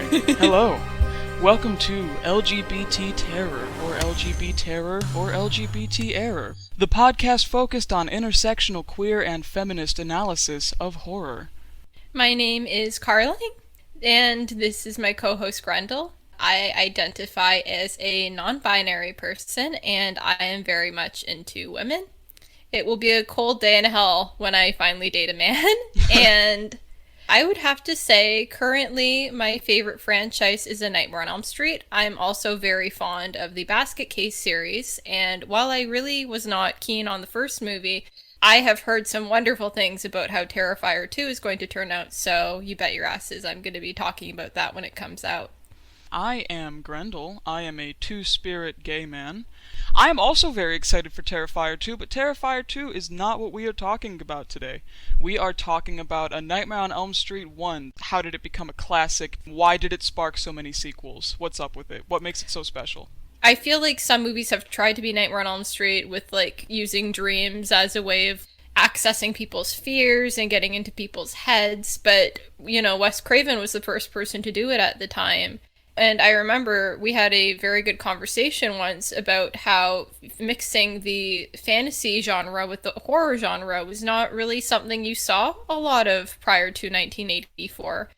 Hello. Welcome to LGBT Terror, or LGBTerror, or LGBT Error, the podcast focused on intersectional queer and feminist analysis of horror. My name is Carly, and this is my co-host Grendel. I identify as a non-binary person, and I am very much into women. It will be a cold day in hell when I finally date a man, and I would have to say currently my favorite franchise is A Nightmare on Elm Street. I'm also very fond of the Basket Case series, and while I really was not keen on the first movie, I have heard some wonderful things about how Terrifier 2 is going to turn out, so you bet your asses I'm going to be talking about that when it comes out. I am Grendel. I am a two-spirit gay man. I am also very excited for Terrifier 2, but Terrifier 2 is not what we are talking about today. We are talking about A Nightmare on Elm Street 1. How did it become a classic? Why did it spark so many sequels? What's up with it? What makes it so special? I feel like some movies have tried to be Nightmare on Elm Street with, like, using dreams as a way of accessing people's fears and getting into people's heads, but, you know, Wes Craven was the first person to do it at the time. And I remember we had a very good conversation once about how mixing the fantasy genre with the horror genre was not really something you saw a lot of prior to 1984.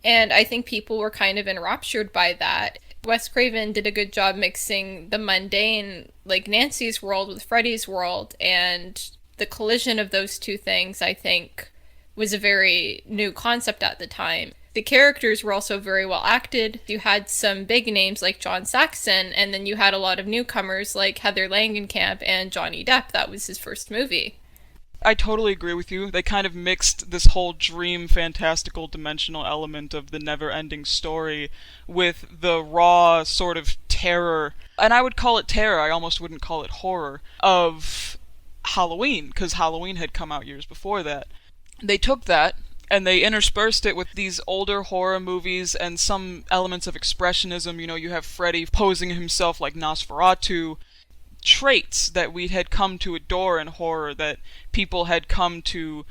And I think people were kind of enraptured by that. Wes Craven did a good job mixing the mundane, like Nancy's world with Freddy's world, and the collision of those two things, I think, was a very new concept at the time. The characters were also very well acted. You had some big names like John Saxon, and then you had a lot of newcomers like Heather Langenkamp and Johnny Depp. That was his first movie. I totally agree with you. They kind of mixed this whole dream, fantastical, dimensional element of the never-ending story with the raw sort of terror, and I would call it terror, I almost wouldn't call it horror, of Halloween, because Halloween had come out years before that. They took that, and they interspersed it with these older horror movies and some elements of expressionism. You know, you have Freddy posing himself like Nosferatu. Traits that we had come to adore in horror, that people had come to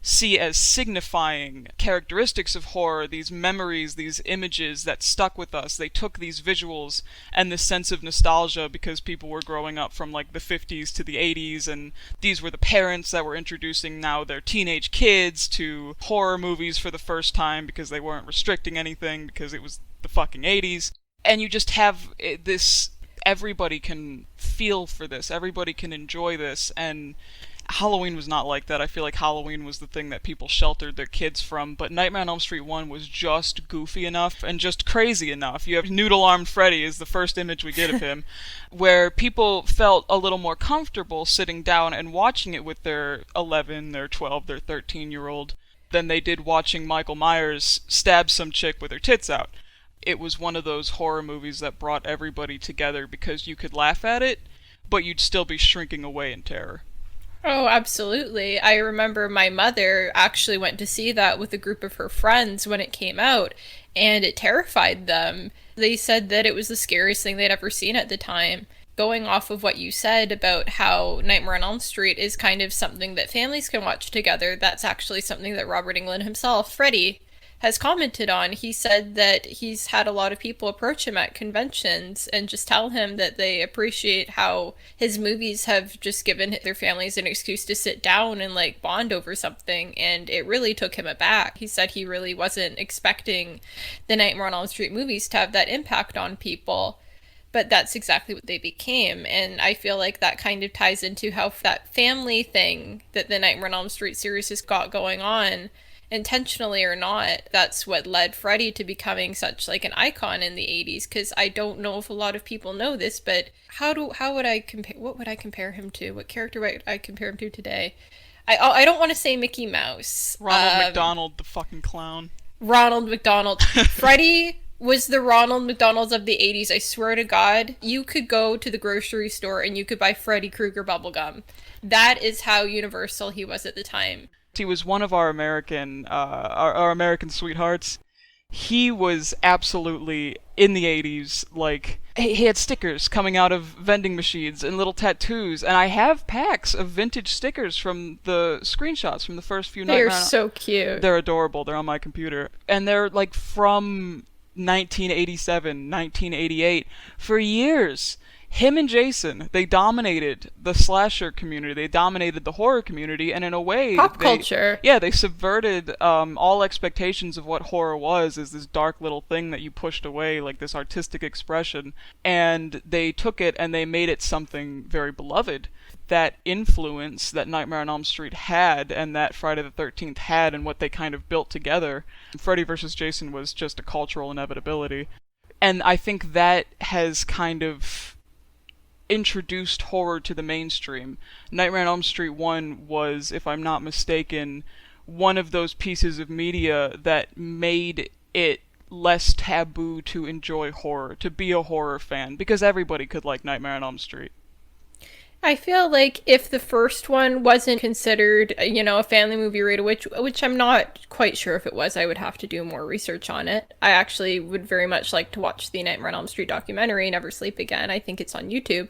see as signifying characteristics of horror, these memories, these images that stuck with us. They took these visuals and this sense of nostalgia because people were growing up from like the 50s to the 80s, and these were the parents that were introducing now their teenage kids to horror movies for the first time because they weren't restricting anything because it was the fucking 80s. And you just have this, everybody can feel for this, everybody can enjoy this, and Halloween was not like that. I feel like Halloween was the thing that people sheltered their kids from, but Nightmare on Elm Street 1 was just goofy enough and just crazy enough. You have Noodle-Armed Freddy is the first image we get of him, where people felt a little more comfortable sitting down and watching it with their 11, their 12, their 13-year-old than they did watching Michael Myers stab some chick with her tits out. It was one of those horror movies that brought everybody together because you could laugh at it, but you'd still be shrinking away in terror. Oh, absolutely. I remember my mother actually went to see that with a group of her friends when it came out, and it terrified them. They said that it was the scariest thing they'd ever seen at the time. Going off of what you said about how Nightmare on Elm Street is kind of something that families can watch together, that's actually something that Robert Englund himself, Freddy, has commented on. He said that he's had a lot of people approach him at conventions and just tell him that they appreciate how his movies have just given their families an excuse to sit down and like bond over something, and it really took him aback. He said he really wasn't expecting the Nightmare on Elm Street movies to have that impact on people, but that's exactly what they became. And I feel like that kind of ties into how that family thing that the Nightmare on Elm Street series has got going on, intentionally or not, that's what led Freddy to becoming such like an icon in the 80s. Because I don't know if a lot of people know this, but how would I compare, what would I compare him to? What character would I compare him to today? I don't want to say Mickey Mouse. Ronald McDonald, the fucking clown. Ronald McDonald. Freddy was the Ronald McDonald's of the 80s. I swear to God, you could go to the grocery store and you could buy Freddy Krueger bubblegum. That is how universal he was at the time. He was one of our American sweethearts. He was absolutely, in the 80s, like, he had stickers coming out of vending machines and little tattoos, and I have packs of vintage stickers from the screenshots from the first few They're Nightmare. so cute. They're adorable. They're on my computer. And they're, like, from 1987, 1988. For years, him and Jason, they dominated the slasher community. They dominated the horror community, and in a way, Pop culture. they subverted all expectations of what horror was, as this dark little thing that you pushed away, like this artistic expression. And they took it and they made it something very beloved. That influence that Nightmare on Elm Street had, and that Friday the 13th had, and what they kind of built together. Freddy vs. Jason was just a cultural inevitability. And I think that has kind of introduced horror to the mainstream. Nightmare on Elm Street 1 was, if I'm not mistaken, one of those pieces of media that made it less taboo to enjoy horror, to be a horror fan, because everybody could like Nightmare on Elm Street. I feel like if the first one wasn't considered, a family movie right away, which I'm not quite sure if it was, I would have to do more research on it. I actually would very much like to watch the Nightmare on Elm Street documentary, Never Sleep Again. I think it's on YouTube.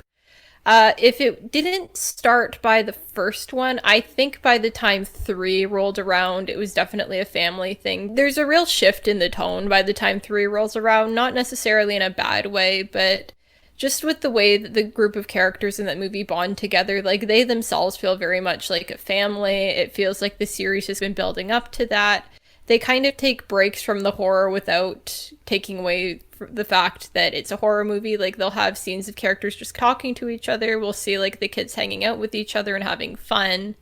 If it didn't start by the first one, I think by the time 3 rolled around, it was definitely a family thing. There's a real shift in the tone by the time 3 rolls around, not necessarily in a bad way, but just with the way that the group of characters in that movie bond together, like they themselves feel very much like a family. It feels like the series has been building up to that. They kind of take breaks from the horror without taking away the fact that it's a horror movie. Like they'll have scenes of characters just talking to each other. We'll see like the kids hanging out with each other and having fun.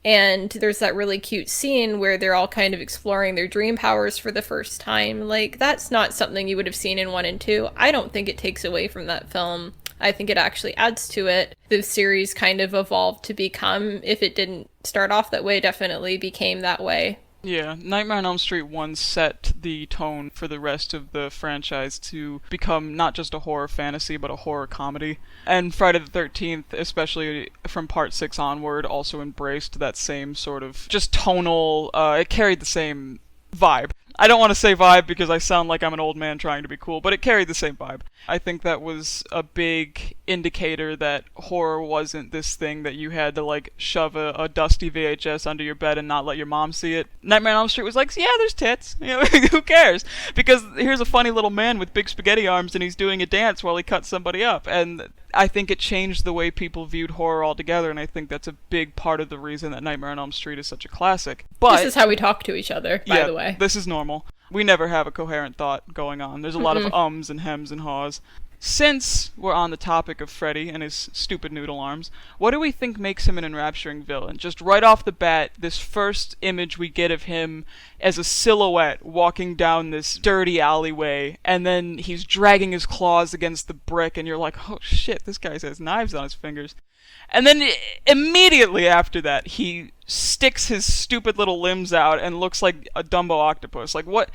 And there's that really cute scene where they're all kind of exploring their dream powers for the first time. Like, that's not something you would have seen in 1 and 2. I don't think it takes away from that film. I think it actually adds to it. The series kind of evolved to become, if it didn't start off that way, definitely became that way. Yeah, Nightmare on Elm Street 1 set the tone for the rest of the franchise to become not just a horror fantasy, but a horror comedy. And Friday the 13th, especially from Part 6 onward, also embraced that same sort of just tonal, it carried the same vibe. I don't want to say vibe because I sound like I'm an old man trying to be cool, but it carried the same vibe. I think that was a big indicator that horror wasn't this thing that you had to like shove a dusty VHS under your bed and not let your mom see it. Nightmare on Elm Street was like, yeah, there's tits. You know, who cares? Because here's a funny little man with big spaghetti arms and he's doing a dance while he cuts somebody up. And I think it changed the way people viewed horror altogether, and I think that's a big part of the reason that Nightmare on Elm Street is such a classic. But this is how we talk to each other, by the way. This is normal. We never have a coherent thought going on. There's a lot of ums and hems and haws. Since we're on the topic of Freddy and his stupid noodle arms, what do we think makes him an enrapturing villain? Just right off the bat, this first image we get of him as a silhouette walking down this dirty alleyway, and then he's dragging his claws against the brick, and you're like, oh shit, this guy has knives on his fingers. And then immediately after that, he sticks his stupid little limbs out and looks like a Dumbo octopus. Like, what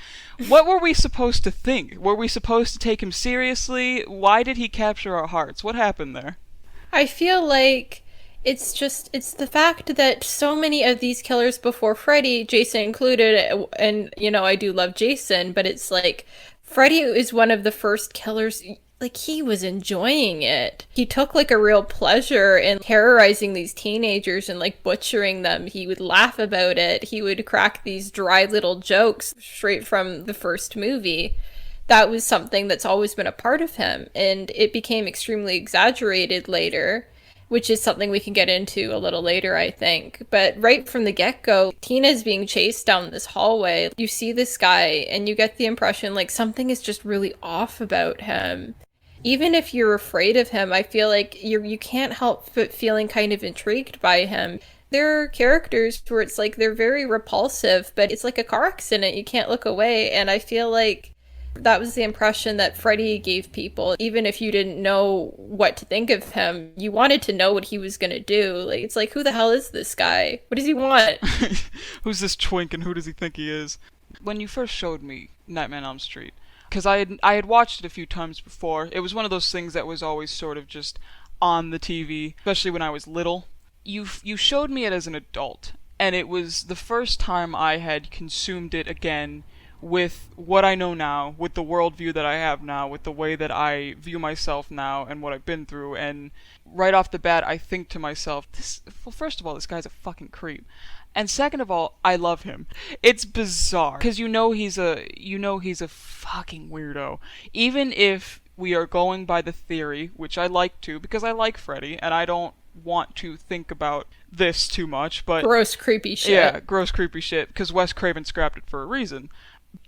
were we supposed to think? Were we supposed to take him seriously? Why did he capture our hearts? What happened there? I feel like it's the fact that so many of these killers before Freddy, Jason included, and, I do love Jason, but it's like, Freddy is one of the first killers. Like, he was enjoying it. He took, like, a real pleasure in terrorizing these teenagers and, like, butchering them. He would laugh about it. He would crack these dry little jokes straight from the first movie. That was something that's always been a part of him. And it became extremely exaggerated later, which is something we can get into a little later, I think. But right from the get-go, Tina's being chased down this hallway. You see this guy, and you get the impression, like, something is just really off about him. Even if you're afraid of him, I feel like you can't help but feeling kind of intrigued by him. There are characters where it's like they're very repulsive, but it's like a car accident. You can't look away. And I feel like that was the impression that Freddy gave people. Even if you didn't know what to think of him, you wanted to know what he was going to do. Like, it's like, who the hell is this guy? What does he want? Who's this twink and who does he think he is? When you first showed me Nightmare on Elm Street, because I had watched it a few times before. It was one of those things that was always sort of just on the TV, especially when I was little. You showed me it as an adult, and it was the first time I had consumed it again with what I know now, with the worldview that I have now, with the way that I view myself now and what I've been through, and right off the bat I think to myself, well, first of all, this guy's a fucking creep. And second of all, I love him. It's bizarre because he's a fucking weirdo. Even if we are going by the theory, which I like to because I like Freddy and I don't want to think about this too much, but gross creepy shit. Yeah, gross creepy shit because Wes Craven scrapped it for a reason.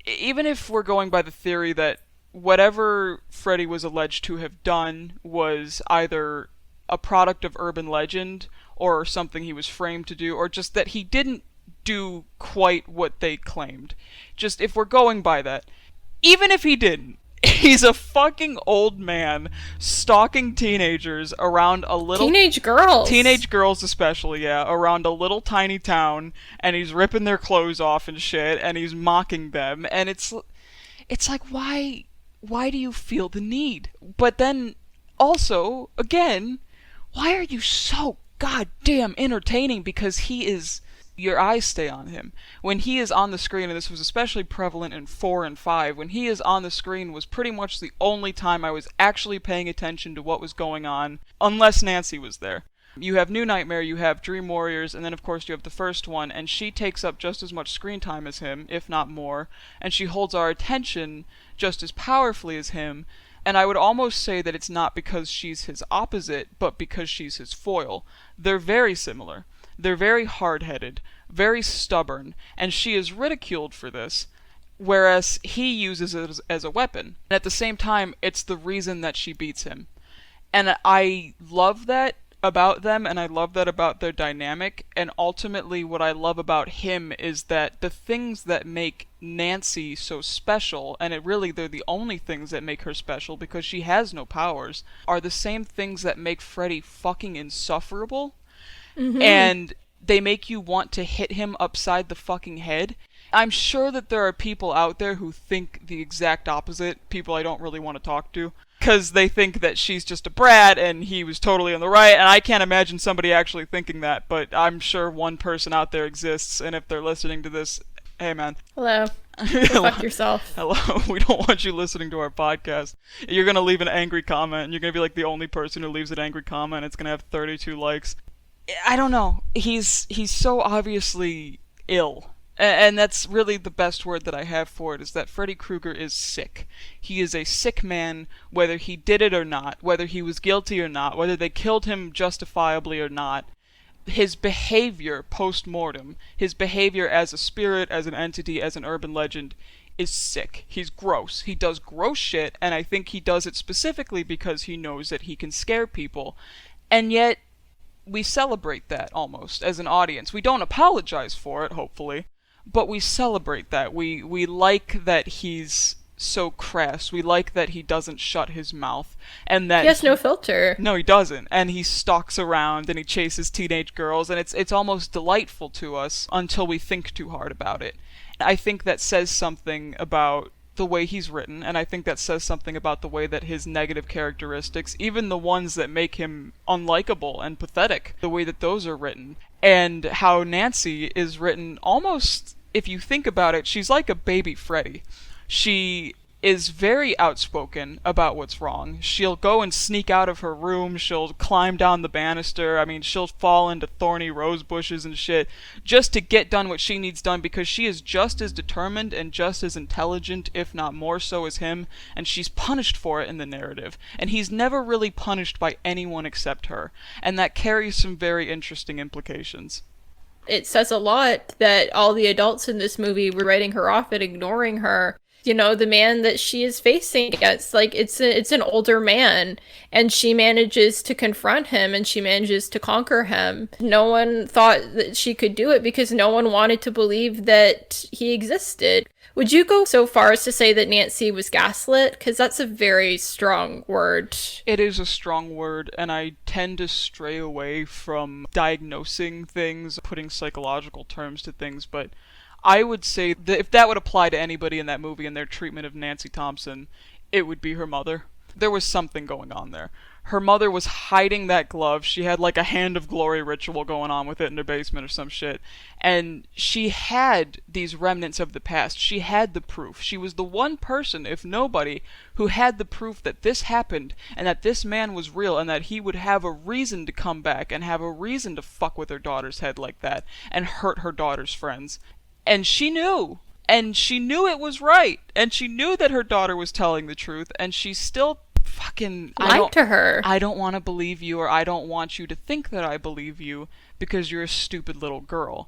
Even if we're going by the theory that whatever Freddy was alleged to have done was either a product of urban legend or something he was framed to do, or just that he didn't do quite what they claimed. Just if we're going by that, even if he didn't, he's a fucking old man stalking teenagers around a little... Teenage girls. Teenage girls especially, yeah, around a little tiny town, and he's ripping their clothes off and shit, and he's mocking them, and it's like, why do you feel the need? But then, also, again, why are you so goddamn entertaining? Because he is... Your eyes stay on him. When he is on the screen, and this was especially prevalent in 4 and 5, when he is on the screen was pretty much the only time I was actually paying attention to what was going on, unless Nancy was there. You have New Nightmare, you have Dream Warriors, and then of course you have the first one, and she takes up just as much screen time as him, if not more, and she holds our attention just as powerfully as him, and I would almost say that it's not because she's his opposite, but because she's his foil. They're very similar. They're very hard-headed, very stubborn, and she is ridiculed for this, whereas he uses it as a weapon. And at the same time, it's the reason that she beats him. And I love that about them, and I love that about their dynamic, and ultimately what I love about him is that the things that make Nancy so special, and they're the only things that make her special because she has no powers, are the same things that make Freddy fucking insufferable. Mm-hmm. And they make you want to hit him upside the fucking head. I'm sure that there are people out there who think the exact opposite, people I don't really want to talk to, because they think that she's just a brat and he was totally on the right, and I can't imagine somebody actually thinking that, but I'm sure one person out there exists, and if they're listening to this, hey man. Hello. Go fuck yourself. Hello. We don't want you listening to our podcast. You're going to leave an angry comment, and you're going to be like the only person who leaves an angry comment. It's going to have 32 likes. I don't know. He's so obviously ill. And that's really the best word that I have for it, is that Freddy Krueger is sick. He is a sick man, whether he did it or not, whether he was guilty or not, whether they killed him justifiably or not. His behavior post-mortem, his behavior as a spirit, as an entity, as an urban legend, is sick. He's gross. He does gross shit, and I think he does it specifically because he knows that he can scare people. And yet, we celebrate that almost as an audience. We don't apologize for it, hopefully, but we celebrate that. We like that he's so crass. We like that he doesn't shut his mouth, and that he has no filter. No, he doesn't. And he stalks around and he chases teenage girls, and it's almost delightful to us until we think too hard about it. I think that says something about the way he's written, and I think that says something about the way that his negative characteristics, even the ones that make him unlikable and pathetic, the way that those are written, and how Nancy is written almost, if you think about it, she's like a baby Freddy. She is very outspoken about what's wrong. She'll go and sneak out of her room, she'll climb down the banister, I mean, she'll fall into thorny rose bushes and shit, just to get done what she needs done, because she is just as determined and just as intelligent, if not more so, as him, and she's punished for it in the narrative. And he's never really punished by anyone except her, and that carries some very interesting implications. It says a lot that all the adults in this movie were writing her off and ignoring her. You know, the man that she is facing against, like, it's an older man, and she manages to confront him, and she manages to conquer him. No one thought that she could do it because no one wanted to believe that he existed. Would you go so far as to say that Nancy was gaslit? Because that's a very strong word. It is a strong word, and I tend to stray away from diagnosing things, putting psychological terms to things, but I would say that if that would apply to anybody in that movie and their treatment of Nancy Thompson, it would be her mother. There was something going on there. Her mother was hiding that glove. She had like a hand of glory ritual going on with it in her basement or some shit. And she had these remnants of the past. She had the proof. She was the one person, if nobody, who had the proof that this happened and that this man was real and that he would have a reason to come back and have a reason to fuck with her daughter's head like that and hurt her daughter's friends. And she knew. And she knew it was right. And she knew that her daughter was telling the truth. And she still fucking lied to her. I don't want to believe you, or I don't want you to think that I believe you because you're a stupid little girl.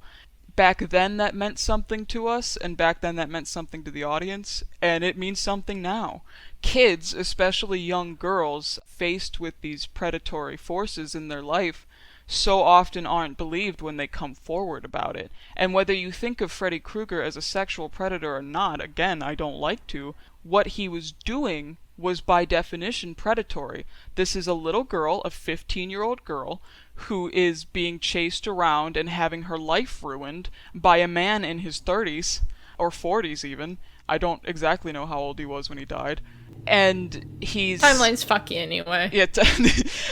Back then that meant something to us, and back then that meant something to the audience, and it means something now. Kids, especially young girls, faced with these predatory forces in their life, so often aren't believed when they come forward about it. And whether you think of Freddy Krueger as a sexual predator or not, again, I don't like to, what he was doing was by definition predatory. This is a little girl, a 15-year-old girl, who is being chased around and having her life ruined by a man in his 30s, or 40s even. I don't exactly know how old he was when he died. And he's... Timeline's fucky anyway. Yeah,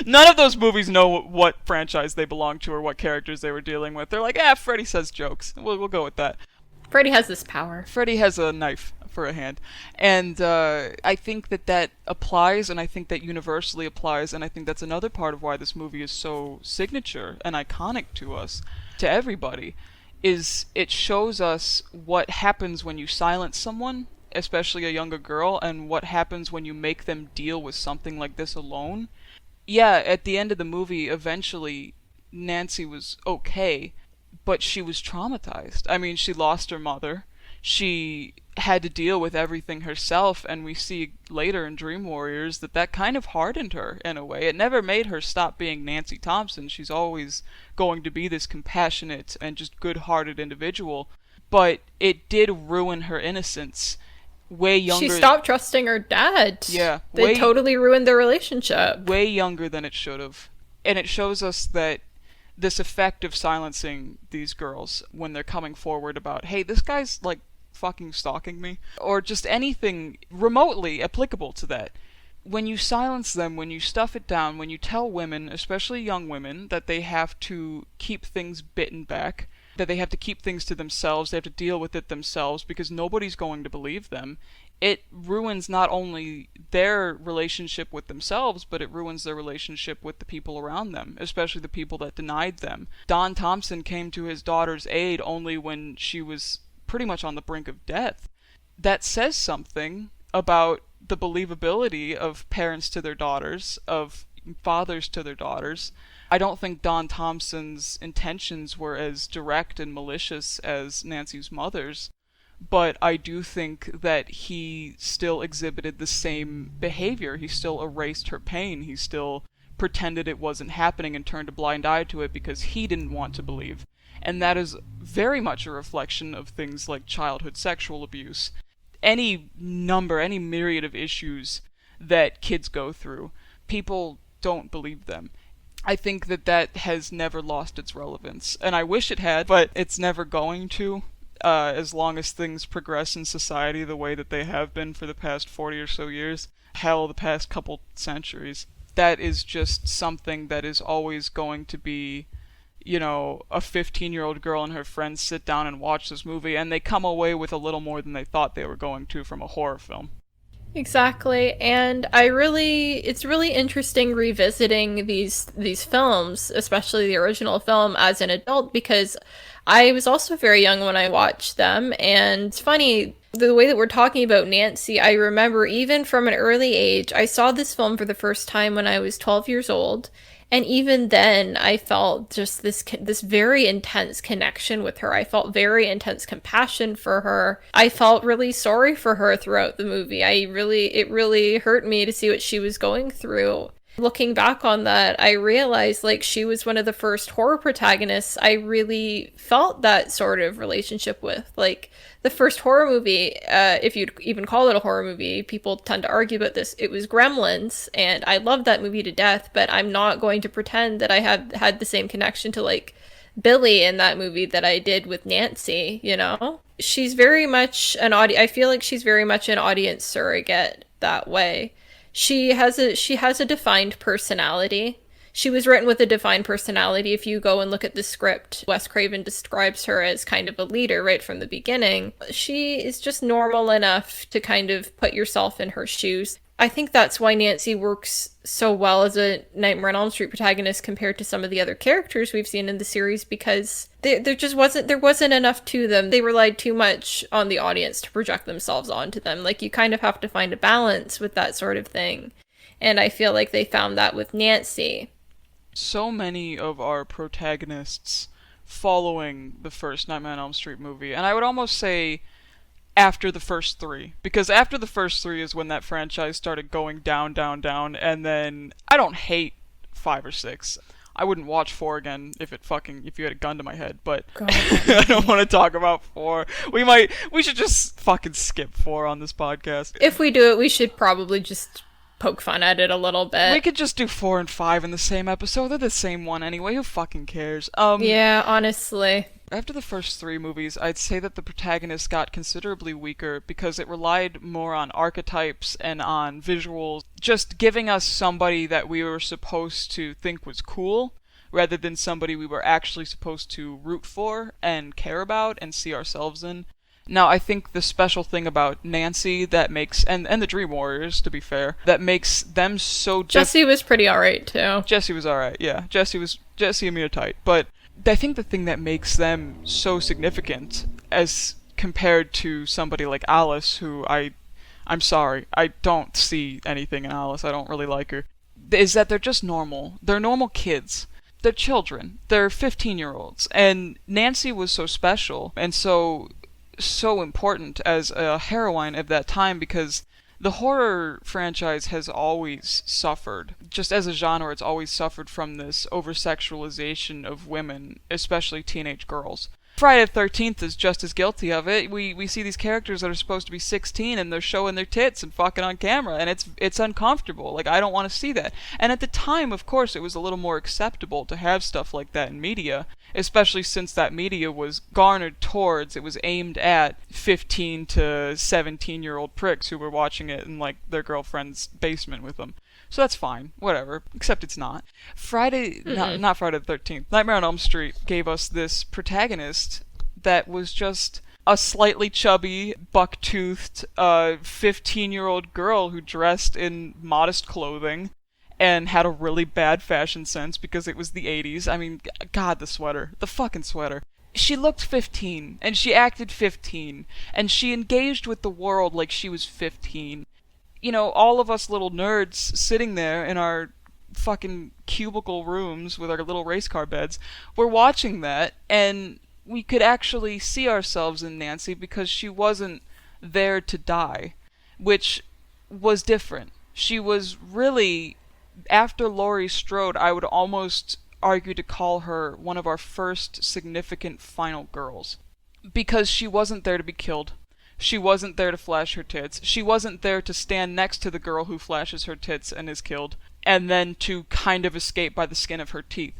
none of those movies know what franchise they belong to or what characters they were dealing with. They're like, Freddy says jokes. We'll go with that. Freddy has this power. Freddy has a knife for a hand. And I think that applies, and I think that universally applies, and I think that's another part of why this movie is so signature and iconic to us, to everybody, is it shows us what happens when you silence someone, especially a younger girl, and what happens when you make them deal with something like this alone. Yeah, at the end of the movie, eventually, Nancy was okay, but she was traumatized. I mean, she lost her mother. She had to deal with everything herself, and we see later in Dream Warriors that kind of hardened her in a way. It never made her stop being Nancy Thompson. She's always going to be this compassionate and just good-hearted individual, but it did ruin her innocence. Way younger. She stopped trusting her dad. Yeah. They totally ruined their relationship. Way younger than it should have. And it shows us that this effect of silencing these girls when they're coming forward about, hey, this guy's like fucking stalking me, or just anything remotely applicable to that. When you silence them, when you stuff it down, when you tell women, especially young women, that they have to keep things bitten back, that they have to keep things to themselves, they have to deal with it themselves because nobody's going to believe them, it ruins not only their relationship with themselves, but it ruins their relationship with the people around them, especially the people that denied them. Don Thompson came to his daughter's aid only when she was pretty much on the brink of death. That says something about the believability of parents to their daughters, of fathers to their daughters. I don't think Don Thompson's intentions were as direct and malicious as Nancy's mother's, but I do think that he still exhibited the same behavior. He still erased her pain. He still pretended it wasn't happening and turned a blind eye to it because he didn't want to believe. And that is very much a reflection of things like childhood sexual abuse. Any myriad of issues that kids go through, people don't believe them. I think that has never lost its relevance, and I wish it had, but it's never going to, as long as things progress in society the way that they have been for the past 40 or so years, hell, the past couple centuries. That is just something that is always going to be, a 15-year-old girl and her friends sit down and watch this movie, and they come away with a little more than they thought they were going to from a horror film. Exactly, and it's really interesting revisiting these films, especially the original film, as an adult, because I was also very young when I watched them, and it's funny, the way that we're talking about Nancy, I remember even from an early age, I saw this film for the first time when I was 12 years old, and even then, I felt just this very intense connection with her. I felt very intense compassion for her. I felt really sorry for her throughout the movie. It really hurt me to see what she was going through. Looking back on that, I realized she was one of the first horror protagonists I really felt that sort of relationship with. The first horror movie, if you'd even call it a horror movie, people tend to argue about this, it was Gremlins, and I loved that movie to death, but I'm not going to pretend that I had the same connection to Billy in that movie that I did with Nancy, She's very much I feel like she's very much an audience surrogate that way. She has a defined personality. She was written with a defined personality. If you go and look at the script, Wes Craven describes her as kind of a leader right from the beginning. She is just normal enough to kind of put yourself in her shoes. I think that's why Nancy works so well as a Nightmare on Elm Street protagonist compared to some of the other characters we've seen in the series, because there wasn't enough to them. They relied too much on the audience to project themselves onto them. Like, you kind of have to find a balance with that sort of thing. And I feel like they found that with Nancy. So many of our protagonists following the first Nightmare on Elm Street movie, and I would almost say after the first three, because after the first three is when that franchise started going down, down, down, and then I don't hate 5 or 6. I wouldn't watch 4 again if you had a gun to my head, but God. I don't want to talk about 4. We should just fucking skip 4 on this podcast. If we do it, we should probably just poke fun at it a little bit. We could just do 4 and 5 in the same episode. They're the same one anyway. Who fucking cares? Yeah, honestly. After the first 3 movies, I'd say that the protagonist got considerably weaker because it relied more on archetypes and on visuals, just giving us somebody that we were supposed to think was cool, rather than somebody we were actually supposed to root for and care about and see ourselves in. Now, I think the special thing about Nancy that makes, and the Dream Warriors, to be fair, that makes them so Jesse was pretty alright, too. Jesse was alright, yeah. Jesse and me are tight, but I think the thing that makes them so significant as compared to somebody like Alice, who I'm sorry, I don't see anything in Alice, I don't really like her, is that they're just normal. They're normal kids. They're children. They're 15-year-olds. And Nancy was so special and so important as a heroine of that time, because the horror franchise has always suffered, just as a genre, it's always suffered from this over-sexualization of women, especially teenage girls. Friday the 13th is just as guilty of it. We see these characters that are supposed to be 16 and they're showing their tits and fucking on camera, and it's uncomfortable. Like, I don't want to see that. And at the time, of course, it was a little more acceptable to have stuff like that in media, especially since that media was garnered towards, it was aimed at 15 to 17-year-old pricks who were watching it in, like, their girlfriend's basement with them. So that's fine, whatever, except it's not. Not Friday the 13th. Nightmare on Elm Street gave us this protagonist that was just a slightly chubby, buck-toothed, 15-year-old girl who dressed in modest clothing and had a really bad fashion sense because it was the 80s. I mean, God, the sweater. The fucking sweater. She looked 15, and she acted 15, and she engaged with the world like she was 15. You know, all of us little nerds sitting there in our fucking cubicle rooms with our little race car beds, we're watching that, and we could actually see ourselves in Nancy because she wasn't there to die, which was different. She was really, after Laurie Strode, I would almost argue to call her one of our first significant final girls, because she wasn't there to be killed. She wasn't there to flash her tits. She wasn't there to stand next to the girl who flashes her tits and is killed, and then to kind of escape by the skin of her teeth.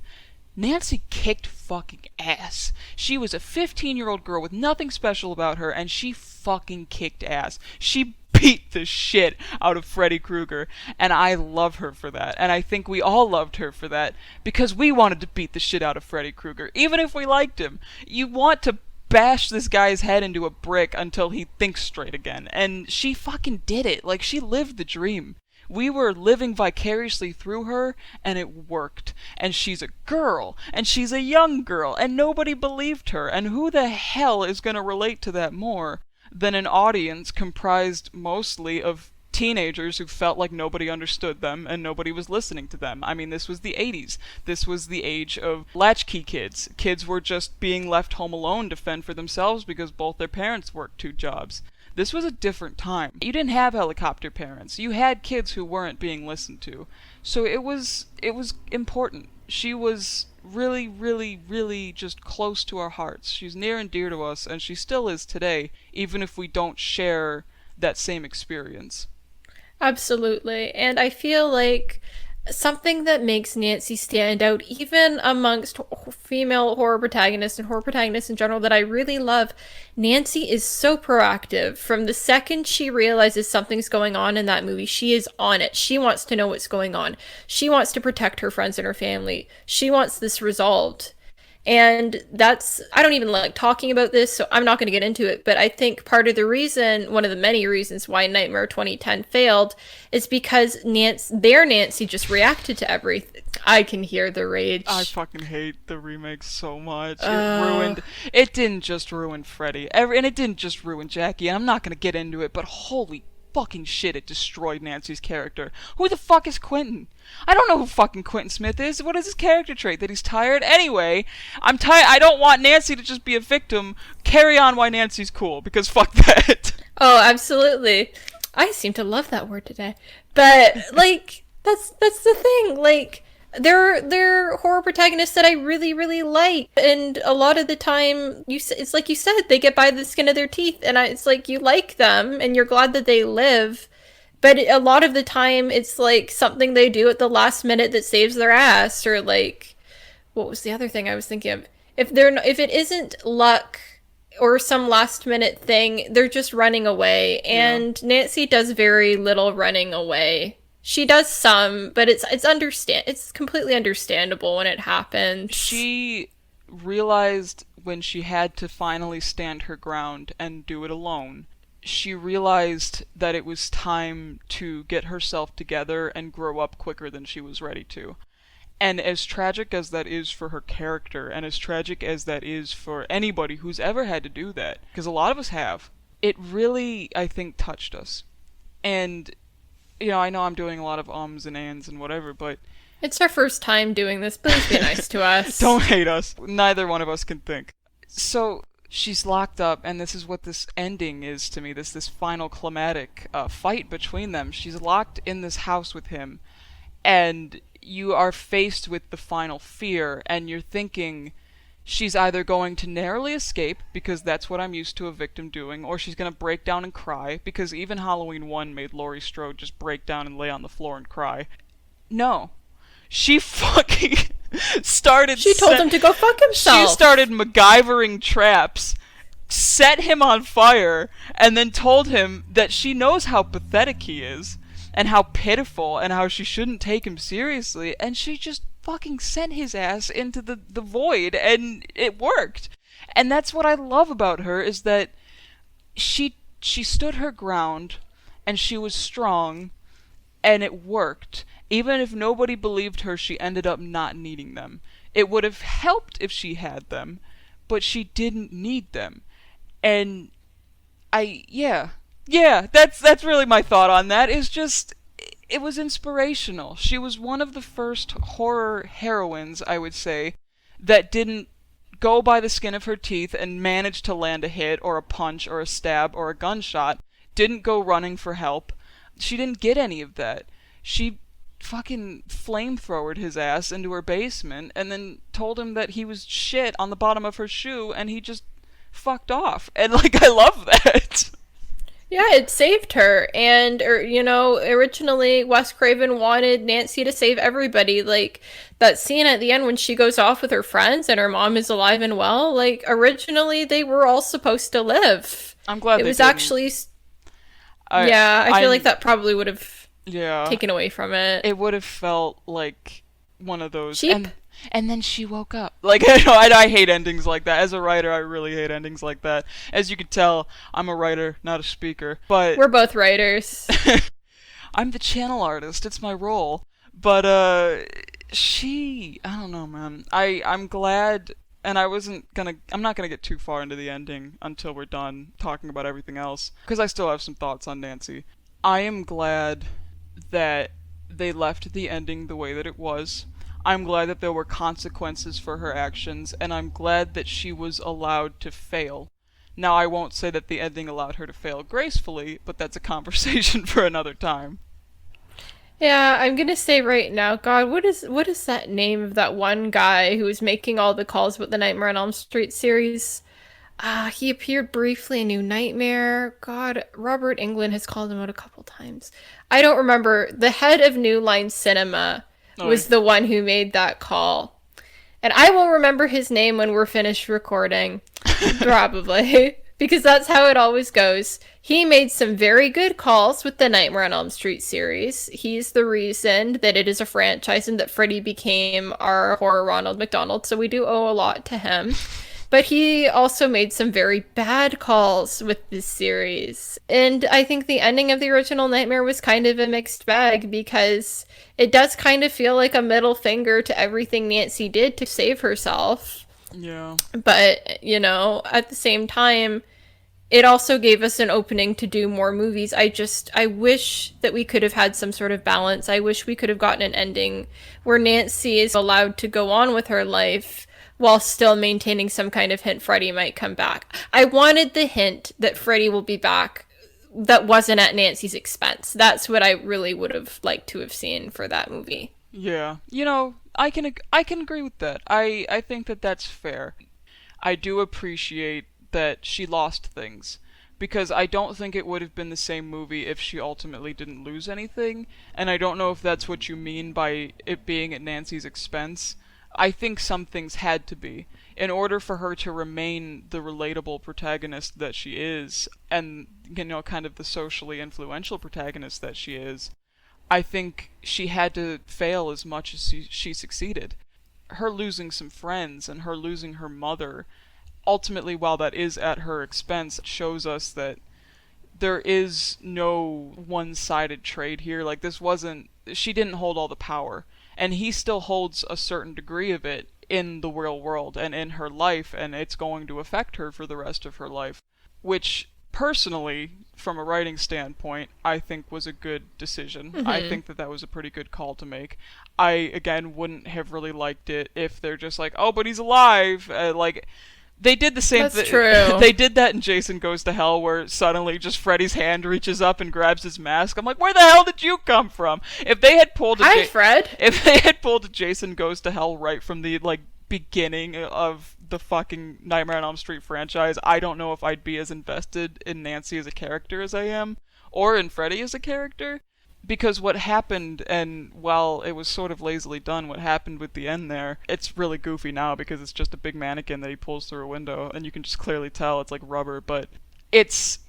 Nancy kicked fucking ass. She was a 15-year-old girl with nothing special about her, and she fucking kicked ass. She beat the shit out of Freddy Krueger, and I love her for that. And I think we all loved her for that, because we wanted to beat the shit out of Freddy Krueger, even if we liked him. You want to bash this guy's head into a brick until he thinks straight again. And she fucking did it. Like, she lived the dream. We were living vicariously through her, and it worked. And she's a girl, and she's a young girl, and nobody believed her. And who the hell is gonna relate to that more than an audience comprised mostly of teenagers who felt like nobody understood them and nobody was listening to them? I mean, this was the 80s. This was the age of latchkey kids. Kids were just being left home alone to fend for themselves because both their parents worked 2 jobs. This was a different time. You didn't have helicopter parents. You had kids who weren't being listened to. So it was important. She was really, really, really just close to our hearts. She's near and dear to us, and she still is today, even if we don't share that same experience. Absolutely. And I feel like something that makes Nancy stand out, even amongst female horror protagonists and horror protagonists in general, that I really love. Nancy is so proactive. From the second she realizes something's going on in that movie, she is on it. She wants to know what's going on. She wants to protect her friends and her family. She wants this resolved. And that's, I don't even like talking about this, so I'm not going to get into it. But I think part of the reason, one of the many reasons why Nightmare 2010 failed, is because their Nancy just reacted to everything. I can hear the rage. I fucking hate the remake so much. It didn't just ruin Freddy. And it didn't just ruin Jackie. And I'm not going to get into it, but holy fucking shit, it destroyed Nancy's character. Who the fuck is Quentin? I don't know who fucking Quentin Smith is. What is his character trait? That he's tired? Anyway, I'm tired. I don't want Nancy to just be a victim. Carry on why Nancy's cool, because fuck that. Oh, absolutely. I seem to love that word today. But, like, that's the thing. Like, they're horror protagonists that I really, really like. And a lot of the time, it's like you said, they get by the skin of their teeth. And it's like you like them, and you're glad that they live. But a lot of the time, it's like something they do at the last minute that saves their ass. Or like, what was the other thing I was thinking of? If it isn't luck or some last minute thing, they're just running away. And Nancy does very little running away. She does some, but it's completely understandable when it happens. She realized when she had to finally stand her ground and do it alone. She realized that it was time to get herself together and grow up quicker than she was ready to. And as tragic as that is for her character, and as tragic as that is for anybody who's ever had to do that, because a lot of us have, it really, I think, touched us. And, I know I'm doing a lot of ums and ands and whatever, but... It's our first time doing this. Please be nice to us. Don't hate us. Neither one of us can think. So... she's locked up, and this is what this ending is to me, this final climatic fight between them. She's locked in this house with him, and you are faced with the final fear, and you're thinking she's either going to narrowly escape, because that's what I'm used to a victim doing, or she's going to break down and cry, because even Halloween 1 made Laurie Strode just break down and lay on the floor and cry. No. She fucking... She told him to go fuck himself. She started MacGyvering traps, set him on fire, and then told him that she knows how pathetic he is, and how pitiful, and how she shouldn't take him seriously, and she just fucking sent his ass into the void, and it worked. And that's what I love about her, is that she stood her ground, and she was strong, and it worked. Even if nobody believed her, she ended up not needing them. It would have helped if she had them, but she didn't need them. And that's really my thought on that, is just, it was inspirational. She was one of the first horror heroines, I would say, that didn't go by the skin of her teeth and manage to land a hit, or a punch, or a stab, or a gunshot. Didn't go running for help. She didn't get any of that. She fucking flamethrowered his ass into her basement and then told him that he was shit on the bottom of her shoe, and he just fucked off. And I love that. Yeah, it saved her. And originally Wes Craven wanted Nancy to save everybody. Like that scene at the end when she goes off with her friends and her mom is alive and well, like originally they were all supposed to live. I'm glad it was didn't. Actually I feel like that probably would have taken away from it. It would have felt like one of those. Cheap. And then she woke up. I hate endings like that. As a writer, I really hate endings like that. As you can tell, I'm a writer, not a speaker. But we're both writers. I'm the channel artist. It's my role. But I don't know, man. I'm glad, and I'm not gonna get too far into the ending until we're done talking about everything else, because I still have some thoughts on Nancy. I am glad that they left the ending the way that it was. I'm glad that there were consequences for her actions, and I'm glad that she was allowed to fail. Now, I won't say that the ending allowed her to fail gracefully, but that's a conversation for another time. Yeah, I'm gonna say right now, God, what is that name of that one guy who was making all the calls with the Nightmare on Elm Street series? He appeared briefly in New Nightmare. God, Robert Englund has called him out a couple times. I don't remember. The head of New Line Cinema Oh, was the one who made that call. And I will remember his name when we're finished recording. Probably. Because that's how it always goes. He made some very good calls with the Nightmare on Elm Street series. He's the reason that it is a franchise and that Freddy became our horror Ronald McDonald, so we do owe a lot to him. But he also made some very bad calls with this series. And I think the ending of the original Nightmare was kind of a mixed bag because it does kind of feel like a middle finger to everything Nancy did to save herself. yeah. But, at the same time, it also gave us an opening to do more movies. I wish that we could have had some sort of balance. I wish we could have gotten an ending where Nancy is allowed to go on with her life while still maintaining some kind of hint Freddy might come back. I wanted the hint that Freddy will be back that wasn't at Nancy's expense. That's what I really would have liked to have seen for that movie. Yeah. I can agree with that. I think that that's fair. I do appreciate that she lost things, because I don't think it would have been the same movie if she ultimately didn't lose anything, and I don't know if that's what you mean by it being at Nancy's expense. I think some things had to be, in order for her to remain the relatable protagonist that she is, and, kind of the socially influential protagonist that she is. I think she had to fail as much as she succeeded. Her losing some friends and her losing her mother, ultimately, while that is at her expense, shows us that there is no one-sided trade here. Like, she didn't hold all the power, and he still holds a certain degree of it in the real world and in her life, and it's going to affect her for the rest of her life, which, personally, from a writing standpoint, I think was a good decision. Mm-hmm. I think that that was a pretty good call to make. I, again, wouldn't have really liked it if they're just like, oh, but he's alive, they did the same thing. True. They did that in Jason Goes to Hell, where suddenly just Freddy's hand reaches up and grabs his mask. I'm like, where the hell did you come from? If they had pulled Hi, Fred. If they had pulled a Jason Goes to Hell right from the beginning of the fucking Nightmare on Elm Street franchise, I don't know if I'd be as invested in Nancy as a character as I am, or in Freddy as a character. Because what happened, and while it was sort of lazily done, what happened with the end there, it's really goofy now because it's just a big mannequin that he pulls through a window, and you can just clearly tell it's like rubber, but it's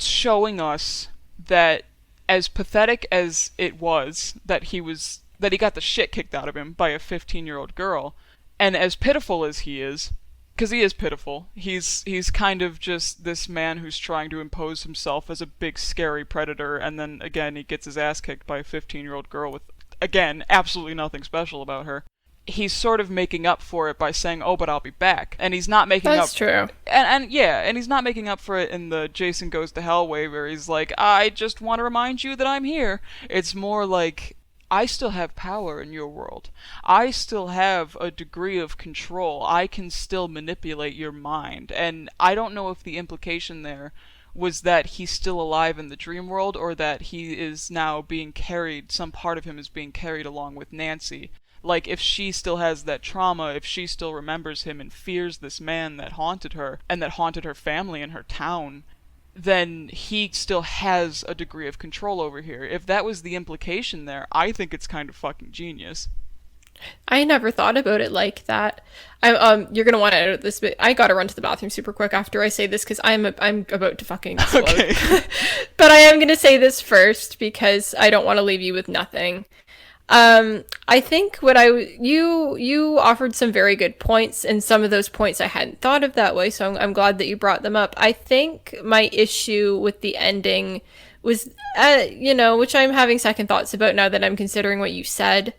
showing us that, as pathetic as it was that he got the shit kicked out of him by a 15-year-old girl, and as pitiful as he is, because he is pitiful. He's kind of just this man who's trying to impose himself as a big scary predator, and then again he gets his ass kicked by a 15-year-old girl with, again, absolutely nothing special about her. He's sort of making up for it by saying, "Oh, but I'll be back," and he's not making That's up. true. And he's not making up for it in the Jason Goes to Hell way, where he's like, "I just want to remind you that I'm here." It's more like, I still have power in your world. I still have a degree of control. I can still manipulate your mind. And I don't know if the implication there was that he's still alive in the dream world, or that he is now being carried, some part of him is being carried along with Nancy. Like, if she still has that trauma, if she still remembers him and fears this man that haunted her, and that haunted her family and her town, then he still has a degree of control over here. If that was the implication there, I think it's kind of fucking genius. I never thought about it like that. You're gonna want to edit this bit. I gotta run to the bathroom super quick after I say this because I'm about to fucking explode. Okay. But I am gonna say this first because I don't want to leave you with nothing. I think you offered some very good points, and some of those points I hadn't thought of that way, so I'm glad that you brought them up. I think my issue with the ending was, which I'm having second thoughts about now that I'm considering what you said.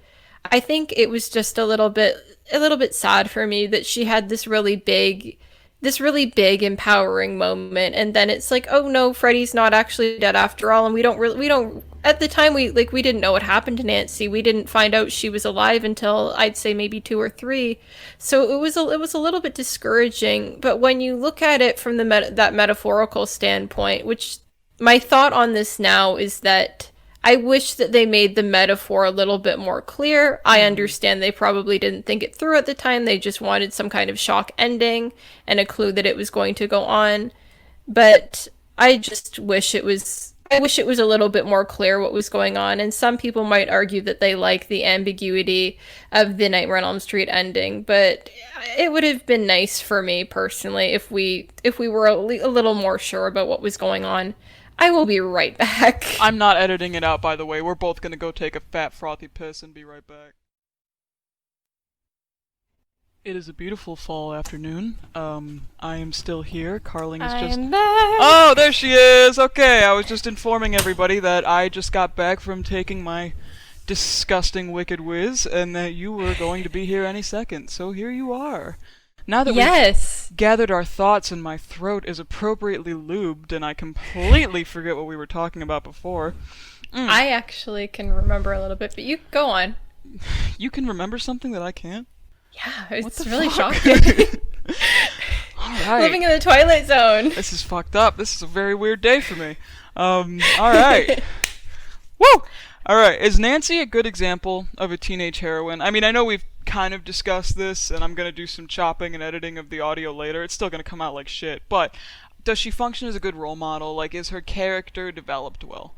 I think it was just a little bit sad for me that she had this really big, empowering moment, and then it's like, oh no, Freddy's not actually dead after all, and we don't at the time we didn't know what happened to Nancy. We didn't find out she was alive until I'd say maybe 2 or 3. So it was a little bit discouraging. But when you look at it from that metaphorical standpoint, which my thought on this now is that I wish that they made the metaphor a little bit more clear. I understand they probably didn't think it through at the time. They just wanted some kind of shock ending and a clue that it was going to go on. But I just wish it was I wish it was a little bit more clear what was going on, and some people might argue that they like the ambiguity of the Nightmare on Elm Street ending, but it would have been nice for me personally if we were a little more sure about what was going on. I will be right back. I'm not editing it out, by the way. We're both gonna go take a fat, frothy piss and be right back. It is a beautiful fall afternoon. I am still here. Carling is just... I'm back. Oh, there she is! Okay, I was just informing everybody that I just got back from taking my disgusting wicked whiz, and that you were going to be here any second. So here you are. Now that we've gathered our thoughts and my throat is appropriately lubed and I completely forget what we were talking about before. I actually can remember a little bit, but you go on. You can remember something that I can't? Yeah, it's really fuck? shocking. Alright. Living in the Twilight Zone. This is fucked up. This is a very weird day for me. Alright. Woo! Alright, is Nancy a good example of a teenage heroine? I mean, I know we've kind of discussed this, and I'm gonna do some chopping and editing of the audio later. It's still gonna come out like shit, but does she function as a good role model? Like, is her character developed well?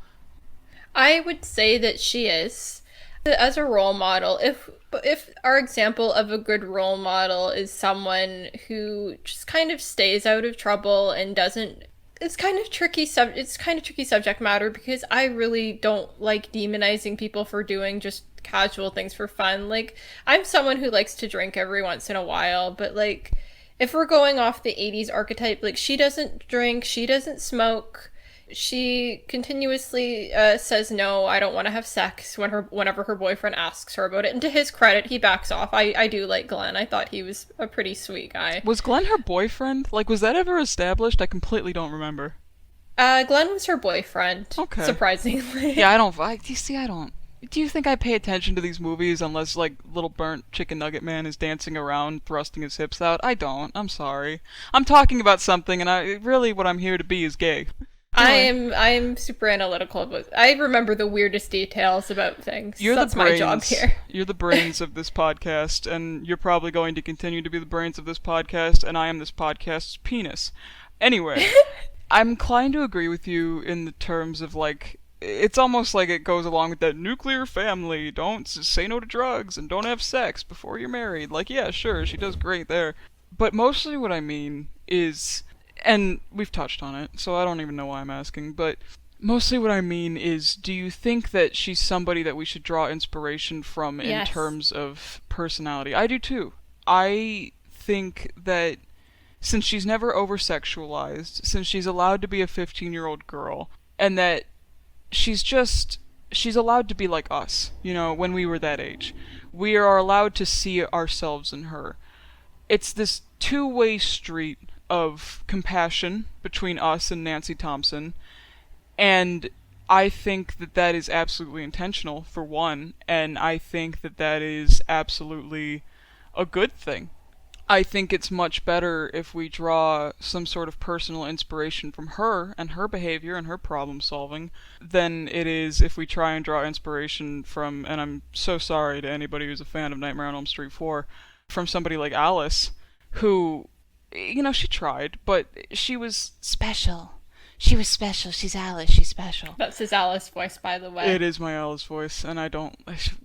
I would say that she is. As a role model, if our example of a good role model is someone who just kind of stays out of trouble and doesn't, it's kind of tricky subject matter, because I really don't like demonizing people for doing just casual things for fun. Like, I'm someone who likes to drink every once in a while, but like, if we're going off the 80s archetype, like, she doesn't drink, she doesn't smoke. She continuously says no, I don't want to have sex whenever her boyfriend asks her about it. And to his credit, he backs off. I do like Glenn. I thought he was a pretty sweet guy. Was Glenn her boyfriend? Like, was that ever established? I completely don't remember. Glenn was her boyfriend. Okay. Surprisingly. Yeah, I don't... you see, I don't... Do you think I pay attention to these movies unless, like, little burnt chicken nugget man is dancing around, thrusting his hips out? I don't. I'm sorry. I'm talking about something, and really what I'm here to be is gay. I'm super analytical about. I remember the weirdest details about things. That's my job here. You're the brains of this podcast, and you're probably going to continue to be the brains of this podcast, and I am this podcast's penis. Anyway, I'm inclined to agree with you in the terms of, like, it's almost like it goes along with that nuclear family. Don't say no to drugs and don't have sex before you're married. Like, yeah, sure, she does great there. But mostly what I mean is... And we've touched on it, so I don't even know why I'm asking, but mostly what I mean is, do you think that she's somebody that we should draw inspiration from in terms of personality? I do too. I think that since she's never over-sexualized, since she's allowed to be a 15-year-old girl, and that she's allowed to be like us, you know, when we were that age. We are allowed to see ourselves in her. It's this two-way street of compassion between us and Nancy Thompson, and I think that that is absolutely intentional, for one, and I think that that is absolutely a good thing. I think it's much better if we draw some sort of personal inspiration from her and her behavior and her problem solving than it is if we try and draw inspiration from, and I'm so sorry to anybody who's a fan of Nightmare on Elm Street 4, from somebody like Alice, who, you know, she tried, but she was special. She was special. She's Alice. She's special. That's his Alice voice, by the way. It is my Alice voice, and I don't...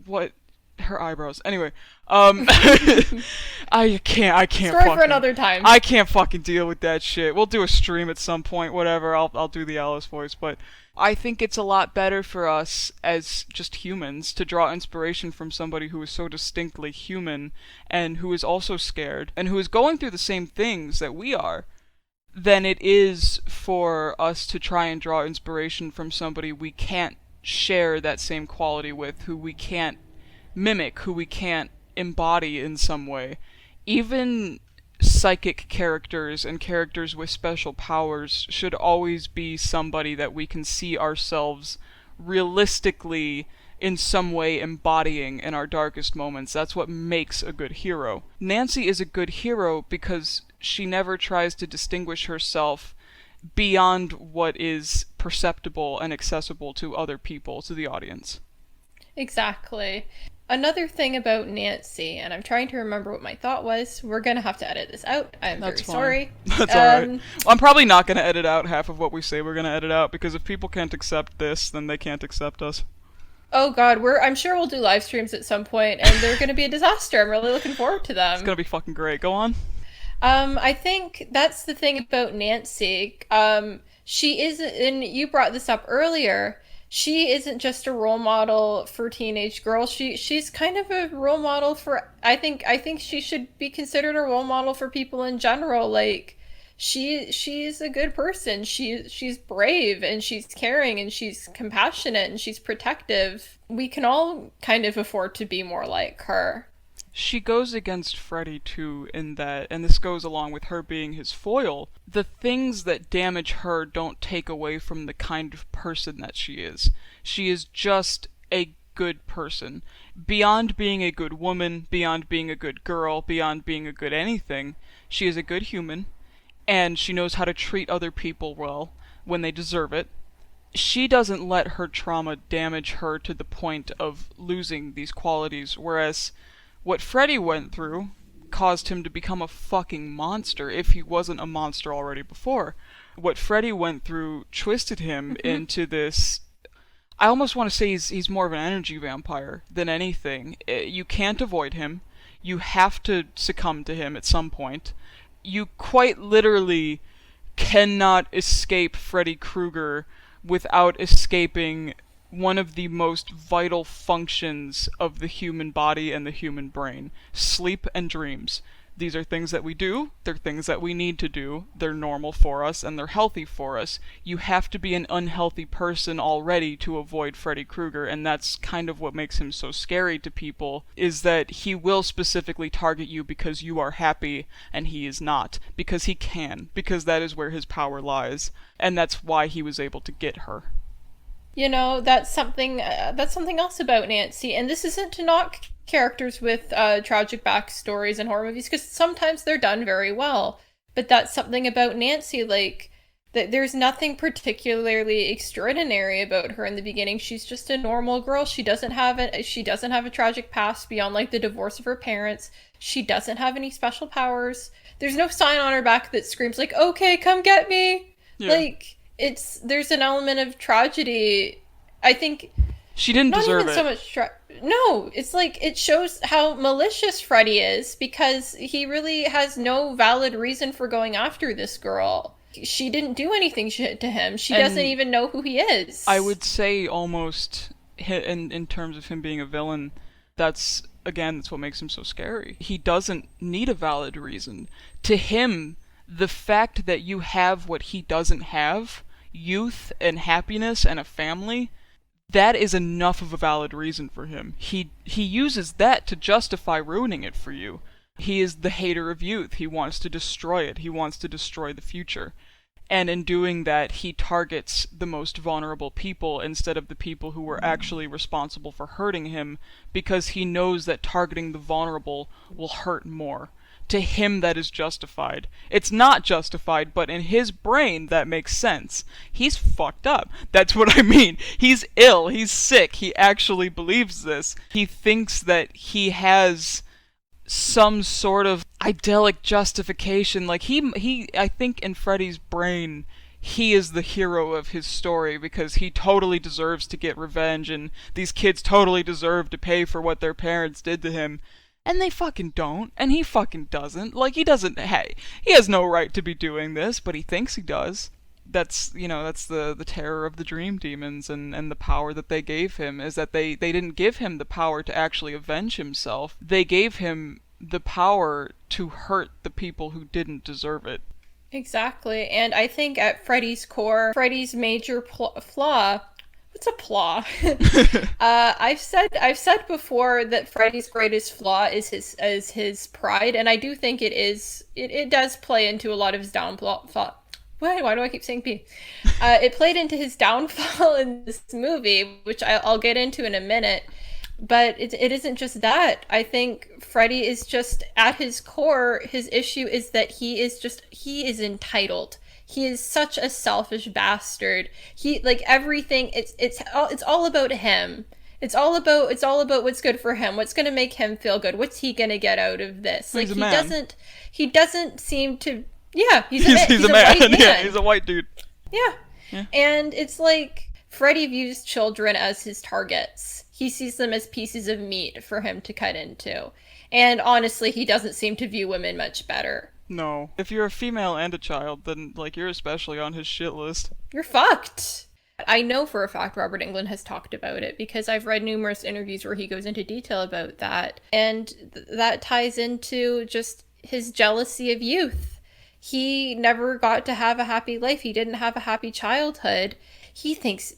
What? Her eyebrows. Anyway, I can't Story for another time. I can't fucking deal with that shit. We'll do a stream at some point, whatever. I'll do the Alice voice, but I think it's a lot better for us as just humans to draw inspiration from somebody who is so distinctly human and who is also scared and who is going through the same things that we are, than it is for us to try and draw inspiration from somebody we can't share that same quality with, who we can't mimic, who we can't embody in some way. Even psychic characters and characters with special powers should always be somebody that we can see ourselves realistically in some way embodying in our darkest moments. That's what makes a good hero. Nancy is a good hero because she never tries to distinguish herself beyond what is perceptible and accessible to other people, to the audience. Exactly. Another thing about Nancy, and I'm trying to remember what my thought was. We're gonna have to edit this out. I'm That's very fine. sorry. That's alright. I'm probably not going to edit out half of what we say we're going to edit out, because if people can't accept this, then they can't accept us. Oh God, I'm sure we'll do live streams at some point, and they're gonna be a disaster. I'm really looking forward to It's going them. to be fucking great. Go on. I think that's the thing about Nancy. She isn't, and you brought this up earlier. She isn't just a role model for teenage girls. She's kind of a role model for. I think she should be considered a role model for people in general. Like she's a good person. She's brave and she's caring and she's compassionate and she's protective. We can all kind of afford to be more like her. She goes against Freddy too in that, and this goes along with her being his foil. The things that damage her don't take away from the kind of person that she is. She is just a good person. Beyond being a good woman, beyond being a good girl, beyond being a good anything, she is a good human, and she knows how to treat other people well when they deserve it. She doesn't let her trauma damage her to the point of losing these qualities, whereas what Freddy went through caused him to become a fucking monster if he wasn't a monster already before. What Freddy went through twisted him into this. I almost want to say he's more of an energy vampire than anything. You can't avoid him. You have to succumb to him at some point. You quite literally cannot escape Freddy Krueger without escaping one of the most vital functions of the human body and the human brain: sleep and dreams. These are things that we do, they're things that we need to do, they're normal for us, and they're healthy for us. You have to be an unhealthy person already to avoid Freddy Krueger, and that's kind of what makes him so scary to people, is that he will specifically target you because you are happy, and he is not. Because he can. Because that is where his power lies. And that's why he was able to get her. You know, that's something else about Nancy, and this isn't to knock characters with tragic backstories in horror movies because sometimes they're done very well. But that's something about Nancy, like that. There's nothing particularly extraordinary about her in the beginning. She's just a normal girl. She doesn't have a tragic past beyond like the divorce of her parents. She doesn't have any special powers. There's no sign on her back that screams like, "Okay, come get me." Yeah. Like there's an element of tragedy. I think She didn't not deserve even so it. much no, it's like it shows how malicious Freddy is because he really has no valid reason for going after this girl. She didn't do anything to him. She doesn't And even know who he I is. would say almost in terms of him being a villain, that's again that's what makes him so scary. He doesn't need a valid reason. To him, the fact that you have what he doesn't have, youth and happiness and a family, that is enough of a valid reason for him. He uses that to justify ruining it for you. He is the hater of youth. He wants to destroy it. He wants to destroy the future. And in doing that, he targets the most vulnerable people instead of the people who were actually responsible for hurting him, because he knows that targeting the vulnerable will hurt more. To him, that is justified. It's not justified, but in his brain, that makes sense. He's fucked up. That's what I mean. He's ill. He's sick. He actually believes this. He thinks that he has some sort of idyllic justification. Like I think in Freddy's brain, he is the hero of his story because he totally deserves to get revenge, and these kids totally deserve to pay for what their parents did to him. And they fucking don't, and he fucking doesn't. Like, he doesn't, hey, he has no right to be doing this, but he thinks he does. That's the terror of the dream demons, and the power that they gave him is that they didn't give him the power to actually avenge himself. They gave him the power to hurt the people who didn't deserve it. Exactly. And I think at Freddy's core, Freddy's major flaw. What's a flaw? I've said before that Freddy's greatest flaw is his pride, and I do think it is. It does play into a lot of his downfall. Why do I keep saying P? It played into his downfall in this movie, which I'll get into in a minute. But it isn't just that. I think Freddy is just, at his core, his issue is that he is entitled. He is such a selfish bastard. He, like, everything, it's all about him. It's all about what's good for him. What's going to make him feel good? What's he going to get out of this? He's Like a man. he doesn't seem to. Yeah, He's a a man. white Yeah, man. he's a white dude. Yeah. Yeah. And it's like Freddy views children as his targets. He sees them as pieces of meat for him to cut into. And honestly, he doesn't seem to view women much better. No. If you're a female and a child, then, like, you're especially on his shit list. You're fucked. I know for a fact Robert Englund has talked about it because I've read numerous interviews where he goes into detail about that. And that ties into just his jealousy of youth. He never got to have a happy life. He didn't have a happy childhood. He thinks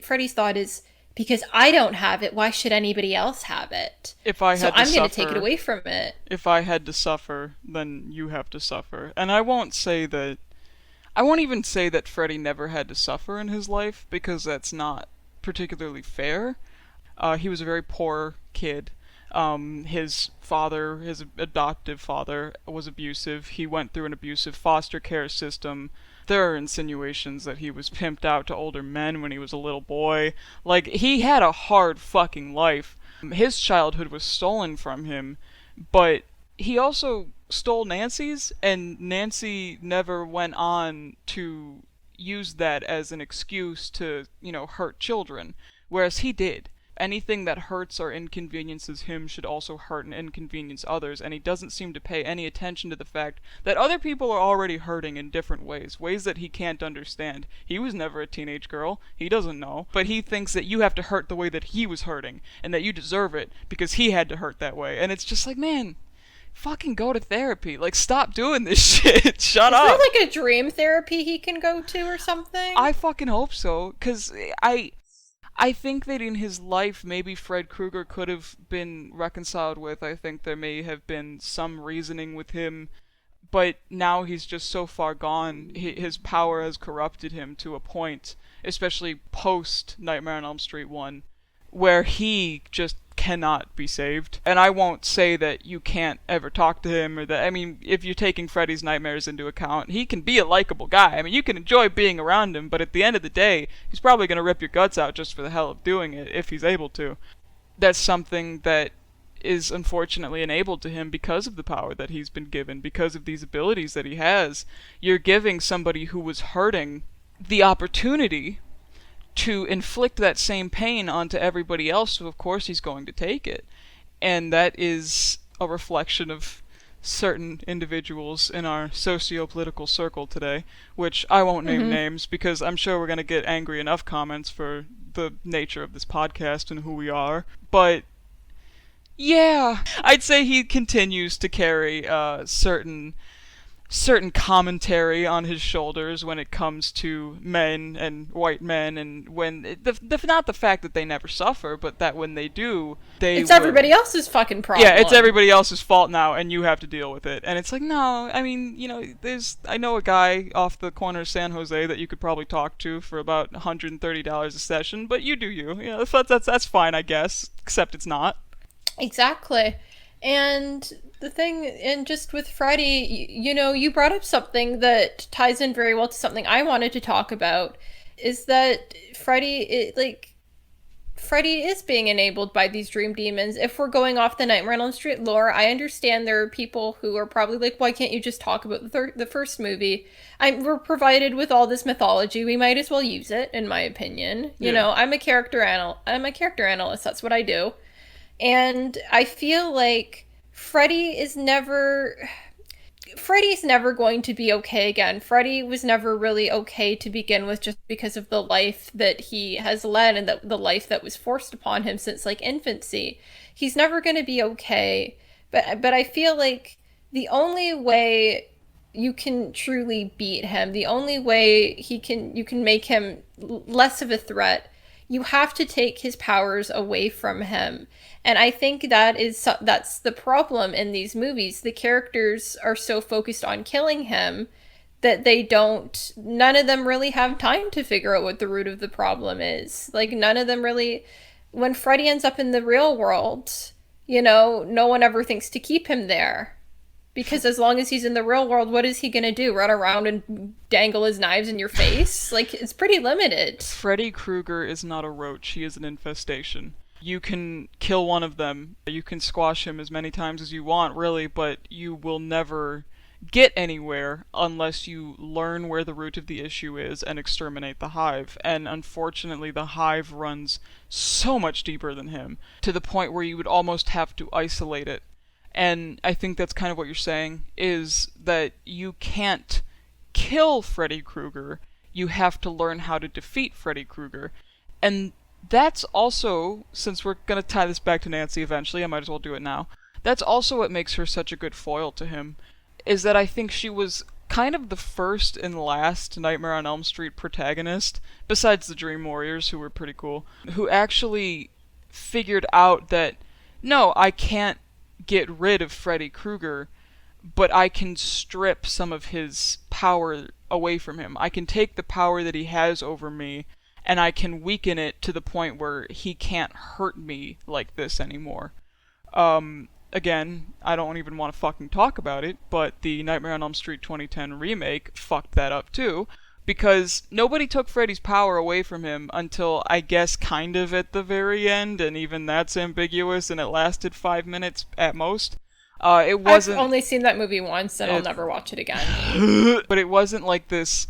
Freddy's thought is because I don't have it, why should anybody else have it? If I So had to I'm going to suffer, take it away from it. if I had to suffer, then you have to suffer. And I won't even say that Freddy never had to suffer in his life, because that's not particularly fair. He was a very poor kid. His father, his adoptive father, was abusive. He went through an abusive foster care system. There are insinuations that he was pimped out to older men when he was a little boy. Like, he had a hard fucking life. His childhood was stolen from him, but he also stole Nancy's, and Nancy never went on to use that as an excuse to, hurt children, whereas he did. Anything that hurts or inconveniences him should also hurt and inconvenience others, and he doesn't seem to pay any attention to the fact that other people are already hurting in different ways that he can't understand. He was never a teenage girl, he doesn't know, but he thinks that you have to hurt the way that he was hurting, and that you deserve it because he had to hurt that way, and it's just like, man, fucking go to therapy. Like, stop doing this shit. Shut up. Is there like a dream therapy he can go to or something? I fucking hope so, because I think that in his life, maybe Fred Krueger could have been reconciled with. I think there may have been some reasoning with him, but now he's just so far gone. His power has corrupted him to a point, especially post Nightmare on Elm Street 1, where he just cannot be saved. And I won't say that you can't ever talk to him, or that, I mean, if you're taking Freddy's nightmares into account, he can be a likable guy. I mean, you can enjoy being around him, but at the end of the day, he's probably going to rip your guts out just for the hell of doing it, if he's able to. That's something that is unfortunately enabled to him because of the power that he's been given, because of these abilities that he has. You're giving somebody who was hurting the opportunity to inflict that same pain onto everybody else, so of course he's going to take it. And that is a reflection of certain individuals in our socio-political circle today, which I won't name names because I'm sure we're going to get angry enough comments for the nature of this podcast and who we are. But yeah, I'd say he continues to carry certain commentary on his shoulders when it comes to men and white men, and when not the fact that they never suffer, but that when they do, it's everybody else's fucking problem. Yeah, it's everybody else's fault now, and you have to deal with it. And it's like, no, I mean, I know a guy off the corner of San Jose that you could probably talk to for about $130 a session, but you do you. That's fine, I guess, except it's not. Exactly. And the thing, and just with Freddy, you brought up something that ties in very well to something I wanted to talk about, is that Freddy is being enabled by these dream demons. If we're going off the Nightmare on Elm Street lore, I understand there are people who are probably like, why can't you just talk about the first movie? We're provided with all this mythology, we might as well use it, in my opinion. I'm a character analyst, that's what I do. And I feel like Freddy's never going to be okay again. Freddy was never really okay to begin with, just because of the life that he has led and the life that was forced upon him since infancy. He's never going to be okay. But I feel like the only way you can truly beat him, the only way you can make him less of a threat, you have to take his powers away from him. And I think that's the problem in these movies. The characters are so focused on killing him that none of them really have time to figure out what the root of the problem is. None of them really, when Freddy ends up in the real world, no one ever thinks to keep him there. Because as long as he's in the real world, what is he going to do? Run around and dangle his knives in your face? It's pretty limited. Freddy Krueger is not a roach, he is an infestation. You can kill one of them, you can squash him as many times as you want, really, but you will never get anywhere unless you learn where the root of the issue is and exterminate the hive. And unfortunately, the hive runs so much deeper than him, to the point where you would almost have to isolate it. And I think that's kind of what you're saying, is that you can't kill Freddy Krueger, you have to learn how to defeat Freddy Krueger. And that's also, since we're gonna tie this back to Nancy eventually, I might as well do it now. That's also what makes her such a good foil to him, is that I think she was kind of the first and last Nightmare on Elm Street protagonist, besides the Dream Warriors, who were pretty cool, who actually figured out that, no, I can't get rid of Freddy Krueger, but I can strip some of his power away from him. I can take the power that he has over me, and I can weaken it to the point where he can't hurt me like this anymore. Again, I don't even want to fucking talk about it, but the Nightmare on Elm Street 2010 remake fucked that up too, because nobody took Freddy's power away from him until, I guess, kind of at the very end, and even that's ambiguous, and it lasted 5 minutes at most. It wasn't... I've only seen that movie once, and I'll never watch it again. But it wasn't like this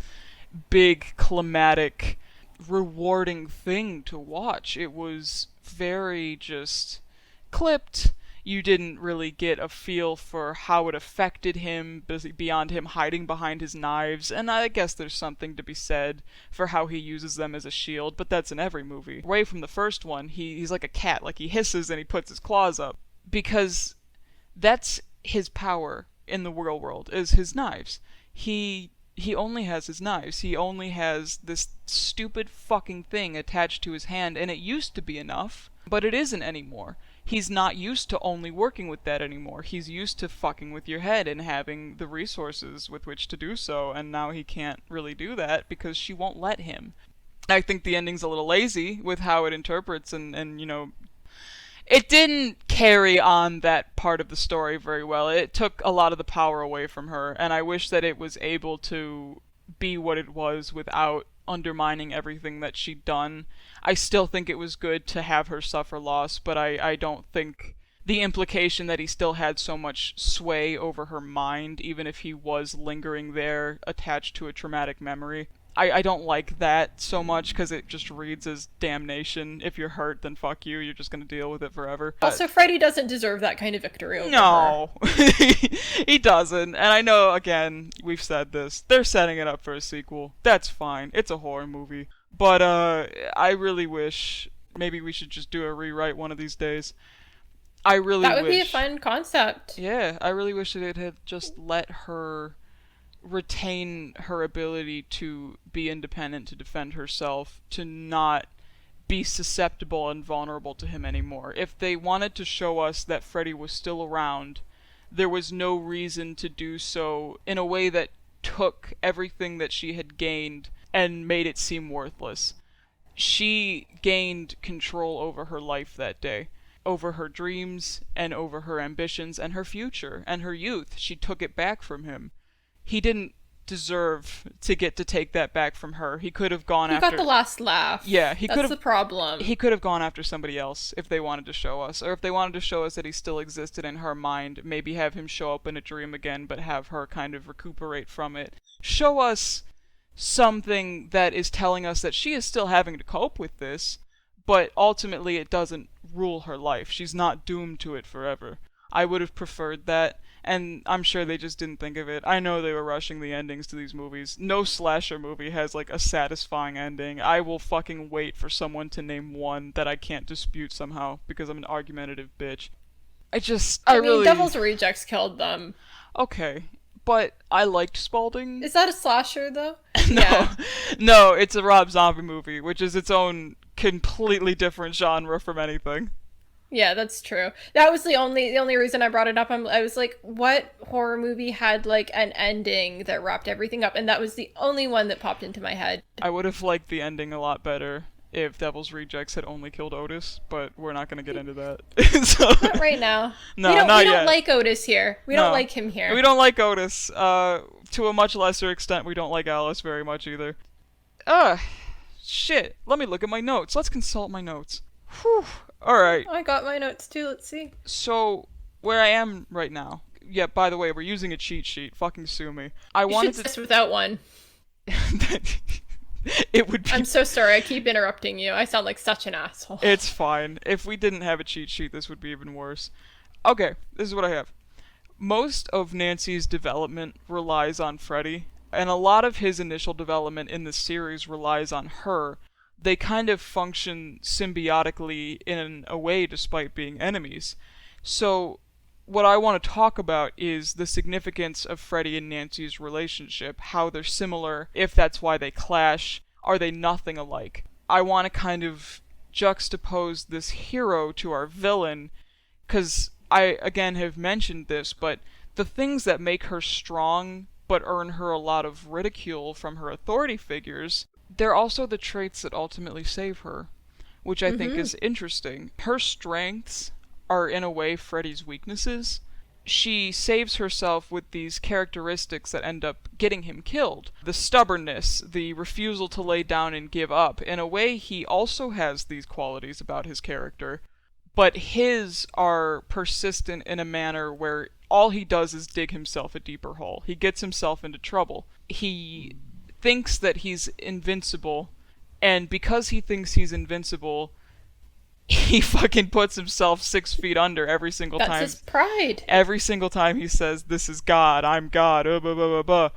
big, climatic, rewarding thing to watch. It was very just clipped. You didn't really get a feel for how it affected him beyond him hiding behind his knives, and I guess there's something to be said for how he uses them as a shield, but that's in every movie. Away from the first one, he's like a cat, like he hisses and he puts his claws up, because that's his power in the real world, is his knives. He only has his knives. He only has this stupid fucking thing attached to his hand, and it used to be enough, but it isn't anymore. He's not used to only working with that anymore. He's used to fucking with your head and having the resources with which to do so, and now he can't really do that because she won't let him. I think the ending's a little lazy with how it interprets, and you know, it didn't carry on that part of the story very well. It took a lot of the power away from her, and I wish that it was able to be what it was without undermining everything that she'd done. I still think it was good to have her suffer loss, but I don't think the implication that he still had so much sway over her mind, even if he was lingering there attached to a traumatic memory. I don't like that so much, because it just reads as damnation. If you're hurt, then fuck you. You're just going to deal with it forever. Also, Freddy doesn't deserve that kind of victory over her. No, he doesn't. And I know, again, we've said this. They're setting it up for a sequel. That's fine. It's a horror movie. But I really wish maybe we should just do a rewrite one of these days. I really wish... That would be a fun concept. Yeah, I really wish that it had just let her retain her ability to be independent, to defend herself, to not be susceptible and vulnerable to him anymore. If they wanted to show us that Freddy was still around, there was no reason to do so in a way that took everything that she had gained and made it seem worthless. She gained control over her life that day, over her dreams and over her ambitions and her future and her youth. She took it back from him. He didn't deserve to get to take that back from her. He could have gone after... He got the last laugh. Yeah, he could have... That's the problem. He could have gone after somebody else if they wanted to show us. Or if they wanted to show us that he still existed in her mind, maybe have him show up in a dream again, but have her kind of recuperate from it. Show us something that is telling us that she is still having to cope with this, but ultimately it doesn't rule her life. She's not doomed to it forever. I would have preferred that, and I'm sure they just didn't think of it. I know they were rushing the endings to these movies. No slasher movie has, like, a satisfying ending. I will fucking wait for someone to name one that I can't dispute somehow, because I'm an argumentative bitch. I mean, Devil's Rejects killed them. Okay, but I liked Spalding. Is that a slasher, though? No. Yeah. No, it's a Rob Zombie movie, which is its own completely different genre from anything. Yeah, that's true. That was the only reason I brought it up. I was like, what horror movie had, like, an ending that wrapped everything up? And that was the only one that popped into my head. I would have liked the ending a lot better if Devil's Rejects had only killed Otis, but we're not going to get into that. So, not right now. No, not yet. We don't yet. Like Otis here. We don't like him here. We don't like Otis. To a much lesser extent, we don't like Alice very much either. Shit. Let me look at my notes. Let's consult my notes. Whew. Alright, I got my notes too. Let's see. so where I am right now. Yeah, by the way, we're using a cheat sheet. Fucking sue me. I You should wanted test without one. to. It would be. I'm so sorry. I keep interrupting you. I sound like such an asshole. It's fine. If we didn't have a cheat sheet, this would be even worse. Okay, this is what I have. Most of Nancy's development relies on Freddy, and a lot of his initial development in the series relies on her. They kind of function symbiotically in a way despite being enemies. So, what I want to talk about is the significance of Freddy and Nancy's relationship, how they're similar, if that's why they clash, are they nothing alike? I want to kind of juxtapose this hero to our villain, because I, again, have mentioned this, but the things that make her strong but earn her a lot of ridicule from her authority figures, they're also the traits that ultimately save her, which I think is interesting. Her strengths are in a way Freddy's weaknesses. She saves herself with these characteristics that end up getting him killed. The stubbornness, the refusal to lay down and give up. In a way, he also has these qualities about his character, but his are persistent in a manner where all he does is dig himself a deeper hole. He gets himself into trouble. He thinks that he's invincible, and because he thinks he's invincible, he fucking puts himself 6 feet under every single That's time. his pride. Every single time he says, "This is God, I'm God," blah, blah, blah, blah.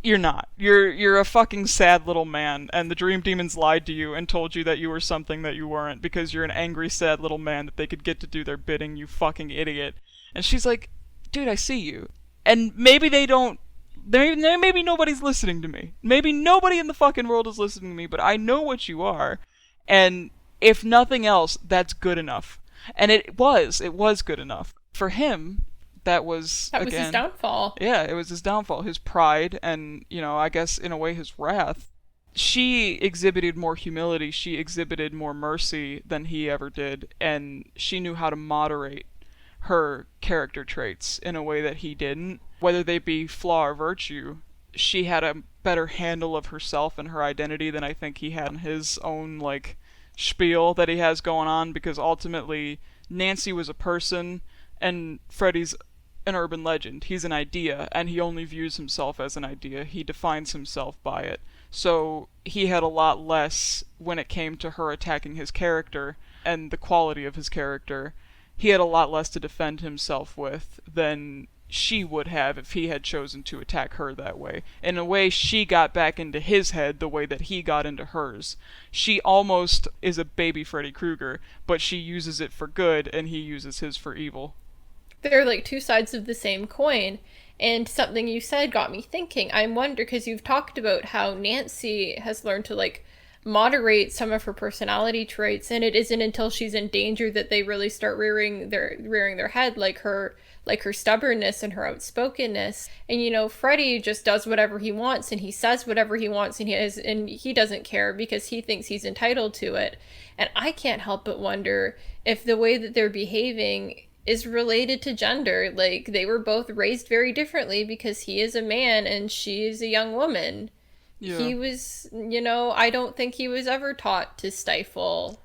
You're not. You're a fucking sad little man, and the Dream Demons lied to you and told you that you were something that you weren't because you're an angry, sad little man that they could get to do their bidding, you fucking idiot. And she's like, dude, I see you. And maybe they don't. Maybe nobody's listening to me. Maybe nobody in the fucking world is listening to me, but I know what you are. And if nothing else, that's good enough. And it was good enough. For him, that was again, his downfall. Yeah, it was his downfall. His pride and, I guess in a way his wrath. She exhibited more humility, she exhibited more mercy than he ever did, and she knew how to moderate her character traits in a way that he didn't. Whether they be flaw or virtue, she had a better handle of herself and her identity than I think he had in his own, spiel that he has going on, because ultimately Nancy was a person and Freddy's an urban legend. He's an idea, and he only views himself as an idea. He defines himself by it. So he had a lot less when it came to her attacking his character and the quality of his character. He had a lot less to defend himself with than she would have if he had chosen to attack her that way. In a way, she got back into his head the way that he got into hers. She almost is a baby Freddy Krueger, but she uses it for good and he uses his for evil. They're like two sides of the same coin. And something you said got me thinking. I wonder, because you've talked about how Nancy has learned to moderate some of her personality traits, and it isn't until she's in danger that they really start rearing their head, like her stubbornness and her outspokenness. And Freddy just does whatever he wants, and he says whatever he wants, and he doesn't care because he thinks he's entitled to it. And I can't help but wonder if the way that they're behaving is related to gender. Like, they were both raised very differently because he is a man and she is a young woman. Yeah. He was, I don't think he was ever taught to stifle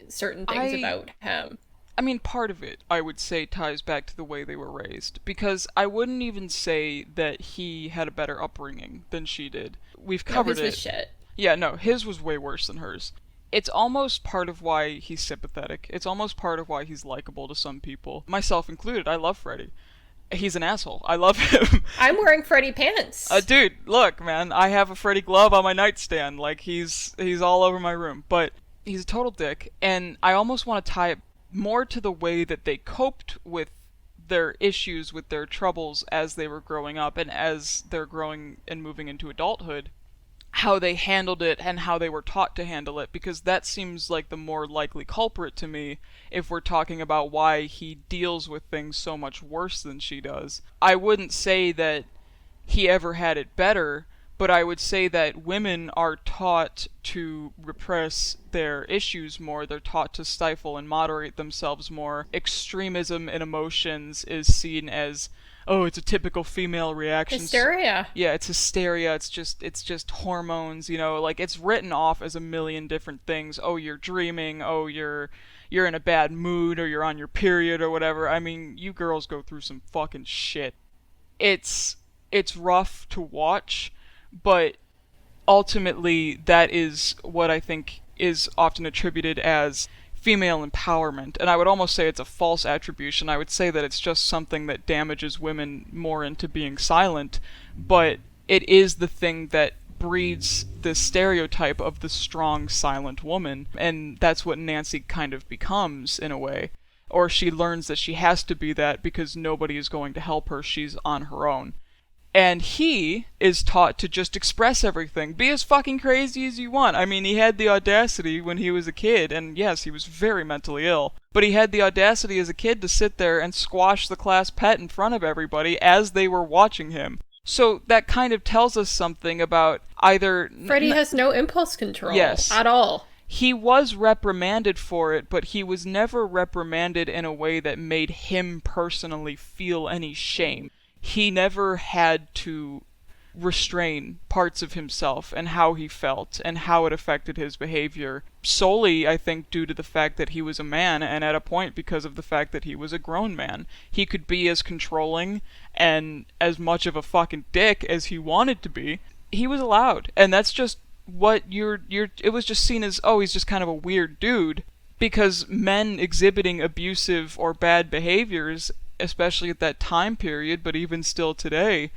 certain things about him. I mean, part of it, I would say, ties back to the way they were raised. Because I wouldn't even say that he had a better upbringing than she did. We've covered his was shit. Yeah, no, his was way worse than hers. It's almost part of why he's sympathetic. It's almost part of why he's likable to some people. Myself included, I love Freddy. He's an asshole. I love him. I'm wearing Freddy pants. Dude, look, man, I have a Freddy glove on my nightstand. He's all over my room. But he's a total dick, and I almost want to tie it more to the way that they coped with their issues, with their troubles as they were growing up and as they're growing and moving into adulthood. How they handled it and how they were taught to handle it, because that seems like the more likely culprit to me if we're talking about why he deals with things so much worse than she does. I wouldn't say that he ever had it better, But I would say that women are taught to repress their issues more. They're taught to stifle and moderate themselves more. Extremism in emotions is seen as, oh, it's a typical female reaction. Hysteria. Yeah, it's hysteria. It's just hormones, like it's written off as a million different things. Oh, you're dreaming. Oh, you're in a bad mood, or you're on your period, or whatever. I mean, you girls go through some fucking shit. It's rough to watch, but ultimately that is what I think is often attributed as female empowerment. And I would almost say it's a false attribution. I would say that it's just something that damages women more into being silent, but it is the thing that breeds the stereotype of the strong, silent woman, and that's what Nancy kind of becomes, in a way. Or she learns that she has to be that because nobody is going to help her, she's on her own. And he is taught to just express everything. Be as fucking crazy as you want. I mean, he had the audacity when he was a kid, and yes, he was very mentally ill, but he had the audacity as a kid to sit there and squash the class pet in front of everybody as they were watching him. So that kind of tells us something about either... Freddie has no impulse control. Yes. At all. He was reprimanded for it, but he was never reprimanded in a way that made him personally feel any shame. He never had to restrain parts of himself and how he felt and how it affected his behavior, solely, I think, due to the fact that he was a man, and at a point because of the fact that he was a grown man. He could be as controlling and as much of a fucking dick as he wanted to be. He was allowed, and that's just what it was just seen as, oh, he's just kind of a weird dude, because men exhibiting abusive or bad behaviors, especially at that time period, but even still today,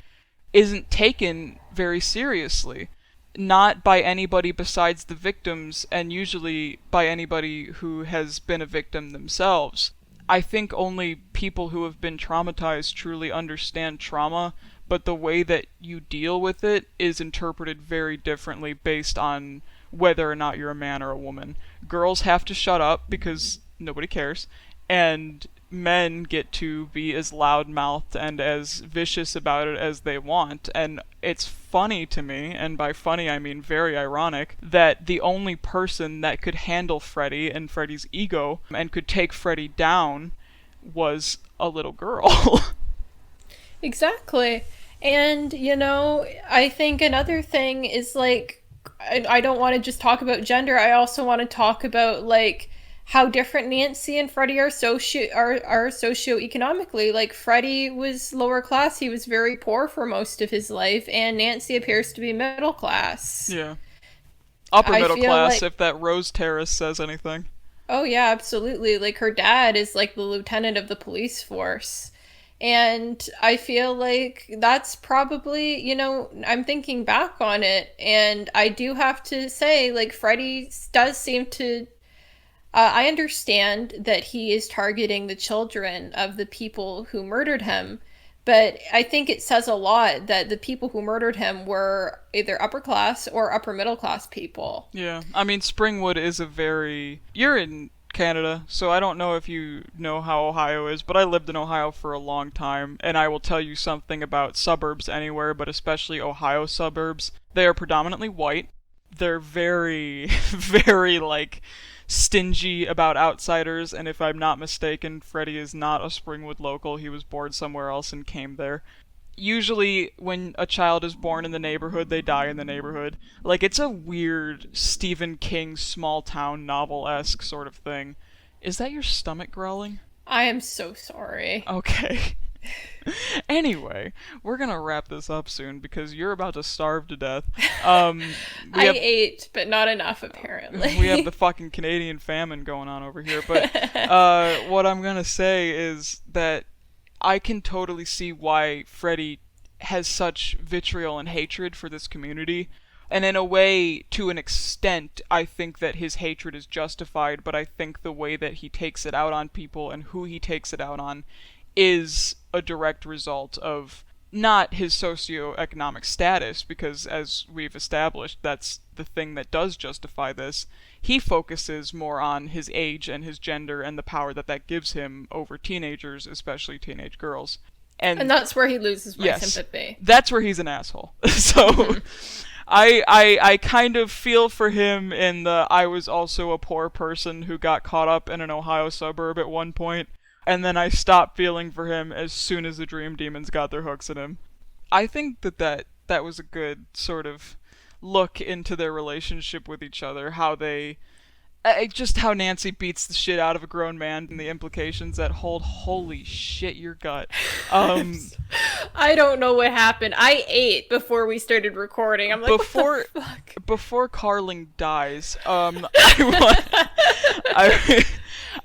isn't taken very seriously. Not by anybody besides the victims, and usually by anybody who has been a victim themselves. I think only people who have been traumatized truly understand trauma, but the way that you deal with it is interpreted very differently based on whether or not you're a man or a woman. Girls have to shut up because nobody cares, and men get to be as loud-mouthed and as vicious about it as they want. And it's funny to me, and by funny I mean very ironic, that the only person that could handle Freddie and Freddie's ego and could take Freddie down was a little girl. Exactly. And, I think another thing is, like, I don't want to just talk about gender. I also want to talk about, like, how different Nancy and Freddie are socioeconomically. Like, Freddie was lower class. He was very poor for most of his life, and Nancy appears to be middle class. Yeah. Upper middle class, like, if that Rose Terrace says anything. Oh, yeah, absolutely. Like, her dad is, like, the lieutenant of the police force. And I feel like that's probably, I'm thinking back on it, and I do have to say, like, Freddie does seem to... I understand that he is targeting the children of the people who murdered him, but I think it says a lot that the people who murdered him were either upper class or upper middle class people. Yeah, I mean, Springwood is You're in Canada, so I don't know if you know how Ohio is, but I lived in Ohio for a long time, and I will tell you something about suburbs anywhere, but especially Ohio suburbs. They are predominantly white. They're very, very, like, stingy about outsiders, and if I'm not mistaken, Freddie is not a Springwood local. He was born somewhere else and came there. Usually, when a child is born in the neighborhood, they die in the neighborhood. Like, it's a weird Stephen King small-town novel-esque sort of thing. Is that your stomach growling? I am so sorry. Okay. Anyway, we're gonna wrap this up soon because you're about to starve to death. I ate, but not enough, apparently. We have the fucking Canadian famine going on over here. But what I'm gonna say is that I can totally see why Freddie has such vitriol and hatred for this community. And in a way, to an extent, I think that his hatred is justified, but I think the way that he takes it out on people and who he takes it out on is a direct result of not his socioeconomic status, because as we've established, that's the thing that does justify this. He focuses more on his age and his gender and the power that that gives him over teenagers, especially teenage girls. And that's where he loses my yes, sympathy. That's where he's an asshole. So I kind of feel for him in the I was also a poor person who got caught up in an Ohio suburb at one point, and then I stopped feeling for him as soon as the Dream Demons got their hooks in him. I think that was a good sort of look into their relationship with each other, how they just how Nancy beats the shit out of a grown man and the implications that hold. Holy shit, your gut. I don't know what happened. I ate before we started recording. I'm like, what the fuck? Before Carling dies,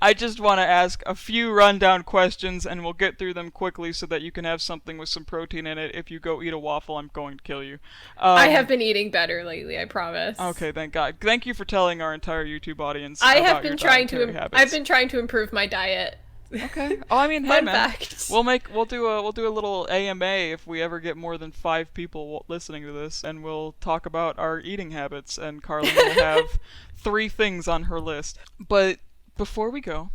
I just want to ask a few rundown questions, and we'll get through them quickly so that you can have something with some protein in it. If you go eat a waffle, I'm going to kill you. I have been eating better lately, I promise. Okay, thank God. Thank you for telling our entire YouTube audience I've about been your trying dietary to habits. I've been trying to improve my diet. Okay. Oh, I mean, hey Fun man, fact. we'll do a little AMA if we ever get more than 5 people listening to this, and we'll talk about our eating habits, and Carlin will have 3 things on her list. But before we go,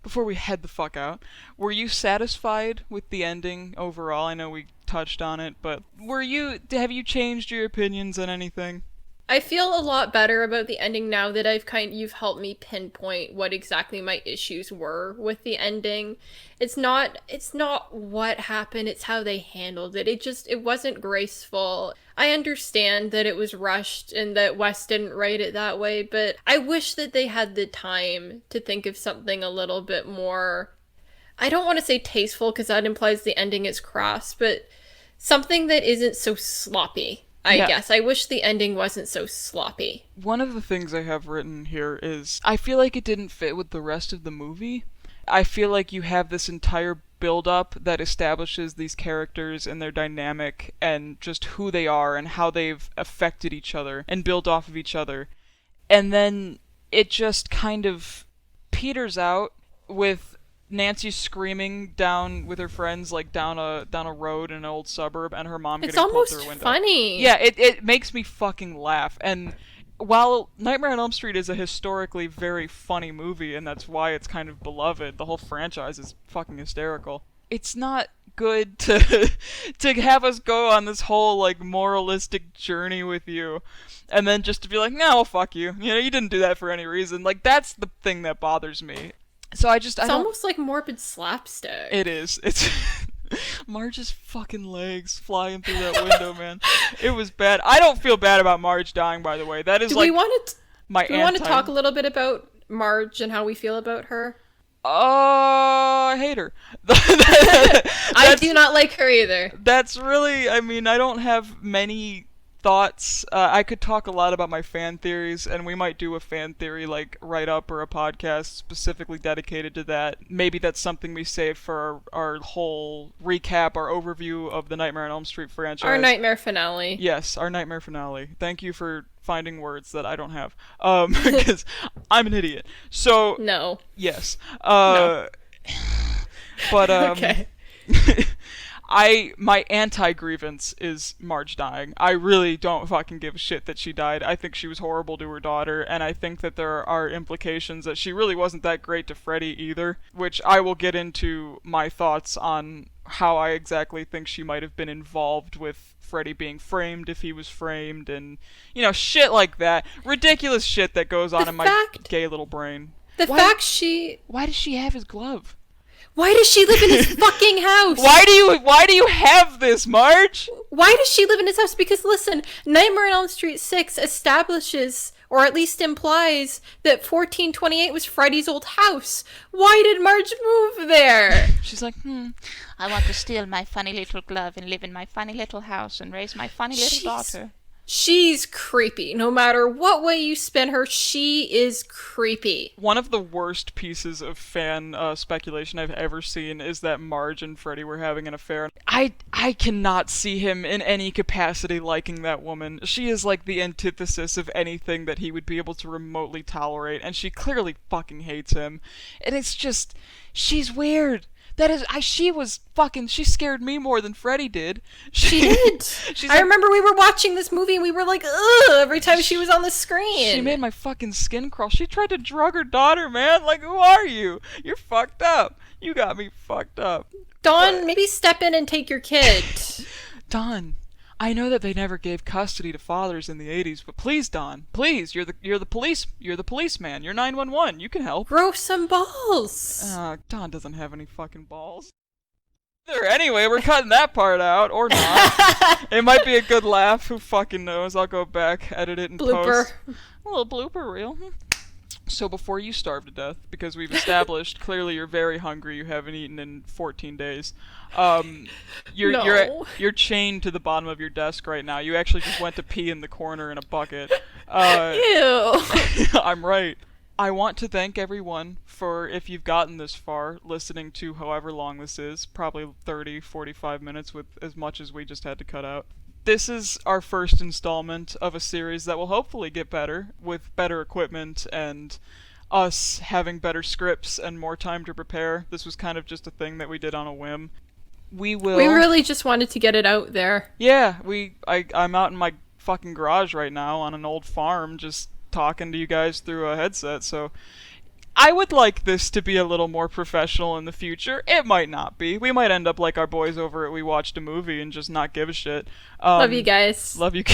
before we head the fuck out, were you satisfied with the ending overall? I know we touched on it, but have you changed your opinions on anything? I feel a lot better about the ending now that you've helped me pinpoint what exactly my issues were with the ending. It's not what happened, it's how they handled it. It wasn't graceful. I understand that it was rushed and that Wes didn't write it that way, but I wish that they had the time to think of something a little bit more, I don't want to say tasteful because that implies the ending is crass, but something that isn't so sloppy. I guess. I wish the ending wasn't so sloppy. One of the things I have written here is I feel like it didn't fit with the rest of the movie. I feel like you have this entire build-up that establishes these characters and their dynamic and just who they are and how they've affected each other and build off of each other. And then it just kind of peters out with Nancy screaming down with her friends, like down a road in an old suburb, and her mom getting pulled through a window. It's almost funny. Yeah, it makes me fucking laugh. And while Nightmare on Elm Street is a historically very funny movie, and that's why it's kind of beloved, the whole franchise is fucking hysterical. It's not good to have us go on this whole like moralistic journey with you, and then just to be like, no, well, fuck you. You know, you didn't do that for any reason. Like that's the thing that bothers me. So it's almost like morbid slapstick. It is. It's Marge's fucking legs flying through that window, man. It was bad. I don't feel bad about Marge dying, by the way. That is do we want to talk a little bit about Marge and how we feel about her? I hate her. I do not like her either. That's really, I mean, I don't have many thoughts. I could talk a lot about my fan theories, and we might do a fan theory like write-up or a podcast specifically dedicated to that. Maybe that's something we save for our whole recap, our overview of the Nightmare on Elm Street franchise. Our nightmare finale. Yes, our nightmare finale. Thank you for finding words that I don't have. Because I'm an idiot. So no. Yes. No. But okay. My anti-grievance is Marge dying. I really don't fucking give a shit that she died. I think she was horrible to her daughter, and I think that there are implications that she really wasn't that great to Freddy either, which I will get into my thoughts on how I exactly think she might have been involved with Freddy being framed if he was framed, and, you know, shit like that. Ridiculous shit that goes on in my gay little brain. Why does she have his glove? Why does she live in his fucking house? Why do you have this, Marge? Why does she live in his house? Because listen, Nightmare on Elm Street 6 establishes, or at least implies, that 1428 was Freddy's old house. Why did Marge move there? She's like, I want to steal my funny little glove and live in my funny little house and raise my funny little daughter. She's creepy. No matter what way you spin her, she is creepy. One of the worst pieces of fan speculation I've ever seen is that Marge and Freddy were having an affair. I cannot see him in any capacity liking that woman. She is like the antithesis of anything that he would be able to remotely tolerate, and she clearly fucking hates him. And it's just, she's weird. She scared me more than Freddy did. She did. I remember we were watching this movie and we were like, ugh, every time she was on the screen. She made my fucking skin crawl. She tried to drug her daughter, man. Like, who are you? You're fucked up. You got me fucked up. Dawn, maybe step in and take your kid. Dawn, I know that they never gave custody to fathers in the 80s, but please, Dawn, please, you're the policeman. You're 911. You can help. Grow some balls. Dawn doesn't have any fucking balls. Anyway, we're cutting that part out, or not. It might be a good laugh. Who fucking knows? I'll go back, edit it, and Blooper. post. A little blooper reel. So before you starve to death, because we've established clearly you're very hungry, you haven't eaten in 14 days. You're chained to the bottom of your desk right now. You actually just went to pee in the corner in a bucket. Ew. I'm right. I want to thank everyone for, if you've gotten this far, listening to however long this is, probably 30, 45 minutes with as much as we just had to cut out. This is our first installment of a series that will hopefully get better, with better equipment and us having better scripts and more time to prepare. This was kind of just a thing that we did on a whim. We really just wanted to get it out there. Yeah, I'm out in my fucking garage right now on an old farm, just talking to you guys through a headset, so I would like this to be a little more professional in the future. It might not be. We might end up like our boys over at We Watched a Movie and just not give a shit. Love you guys. Love you.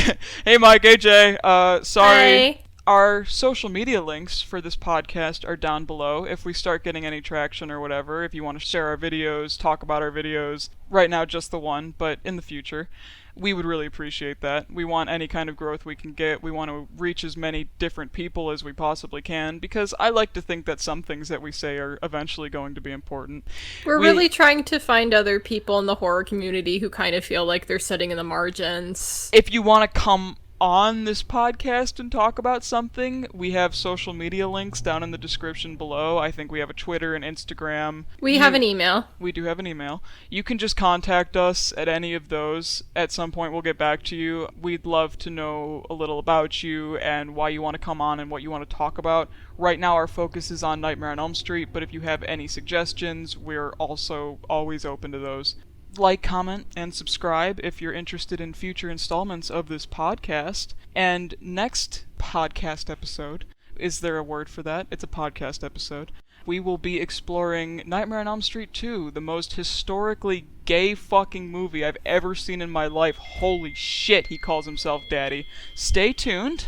Hey Mike, AJ, sorry. Hi. Our social media links for this podcast are down below. If we start getting any traction or whatever, if you want to share our videos, talk about our videos, right now just the one, but in the future, we would really appreciate that. We want any kind of growth we can get. We want to reach as many different people as we possibly can, because I like to think that some things that we say are eventually going to be important. We're really trying to find other people in the horror community who kind of feel like they're sitting in the margins. If you want to come on this podcast and talk about something, we have social media links down in the description below. I think we have a Twitter and Instagram. We have an email. We do have an email. You can just contact us at any of those. At some point we'll get back to you. We'd love to know a little about you and why you want to come on and what you want to talk about. Right now our focus is on Nightmare on Elm Street, but if you have any suggestions, we're also always open to those. Like, comment, and subscribe if you're interested in future installments of this podcast. And next podcast episode, is there a word for that? It's a podcast episode. We will be exploring Nightmare on Elm Street 2, the most historically gay fucking movie I've ever seen in my life. Holy shit, he calls himself Daddy. Stay tuned.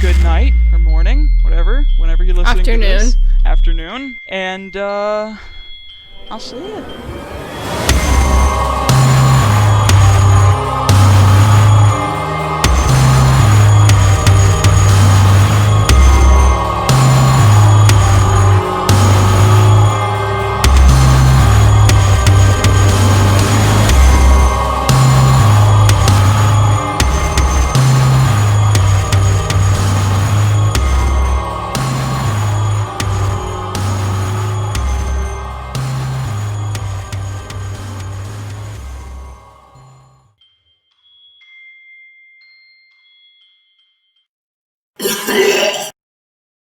Good night, or morning, whatever, whenever you're listening to this. Afternoon. And, I'll see you.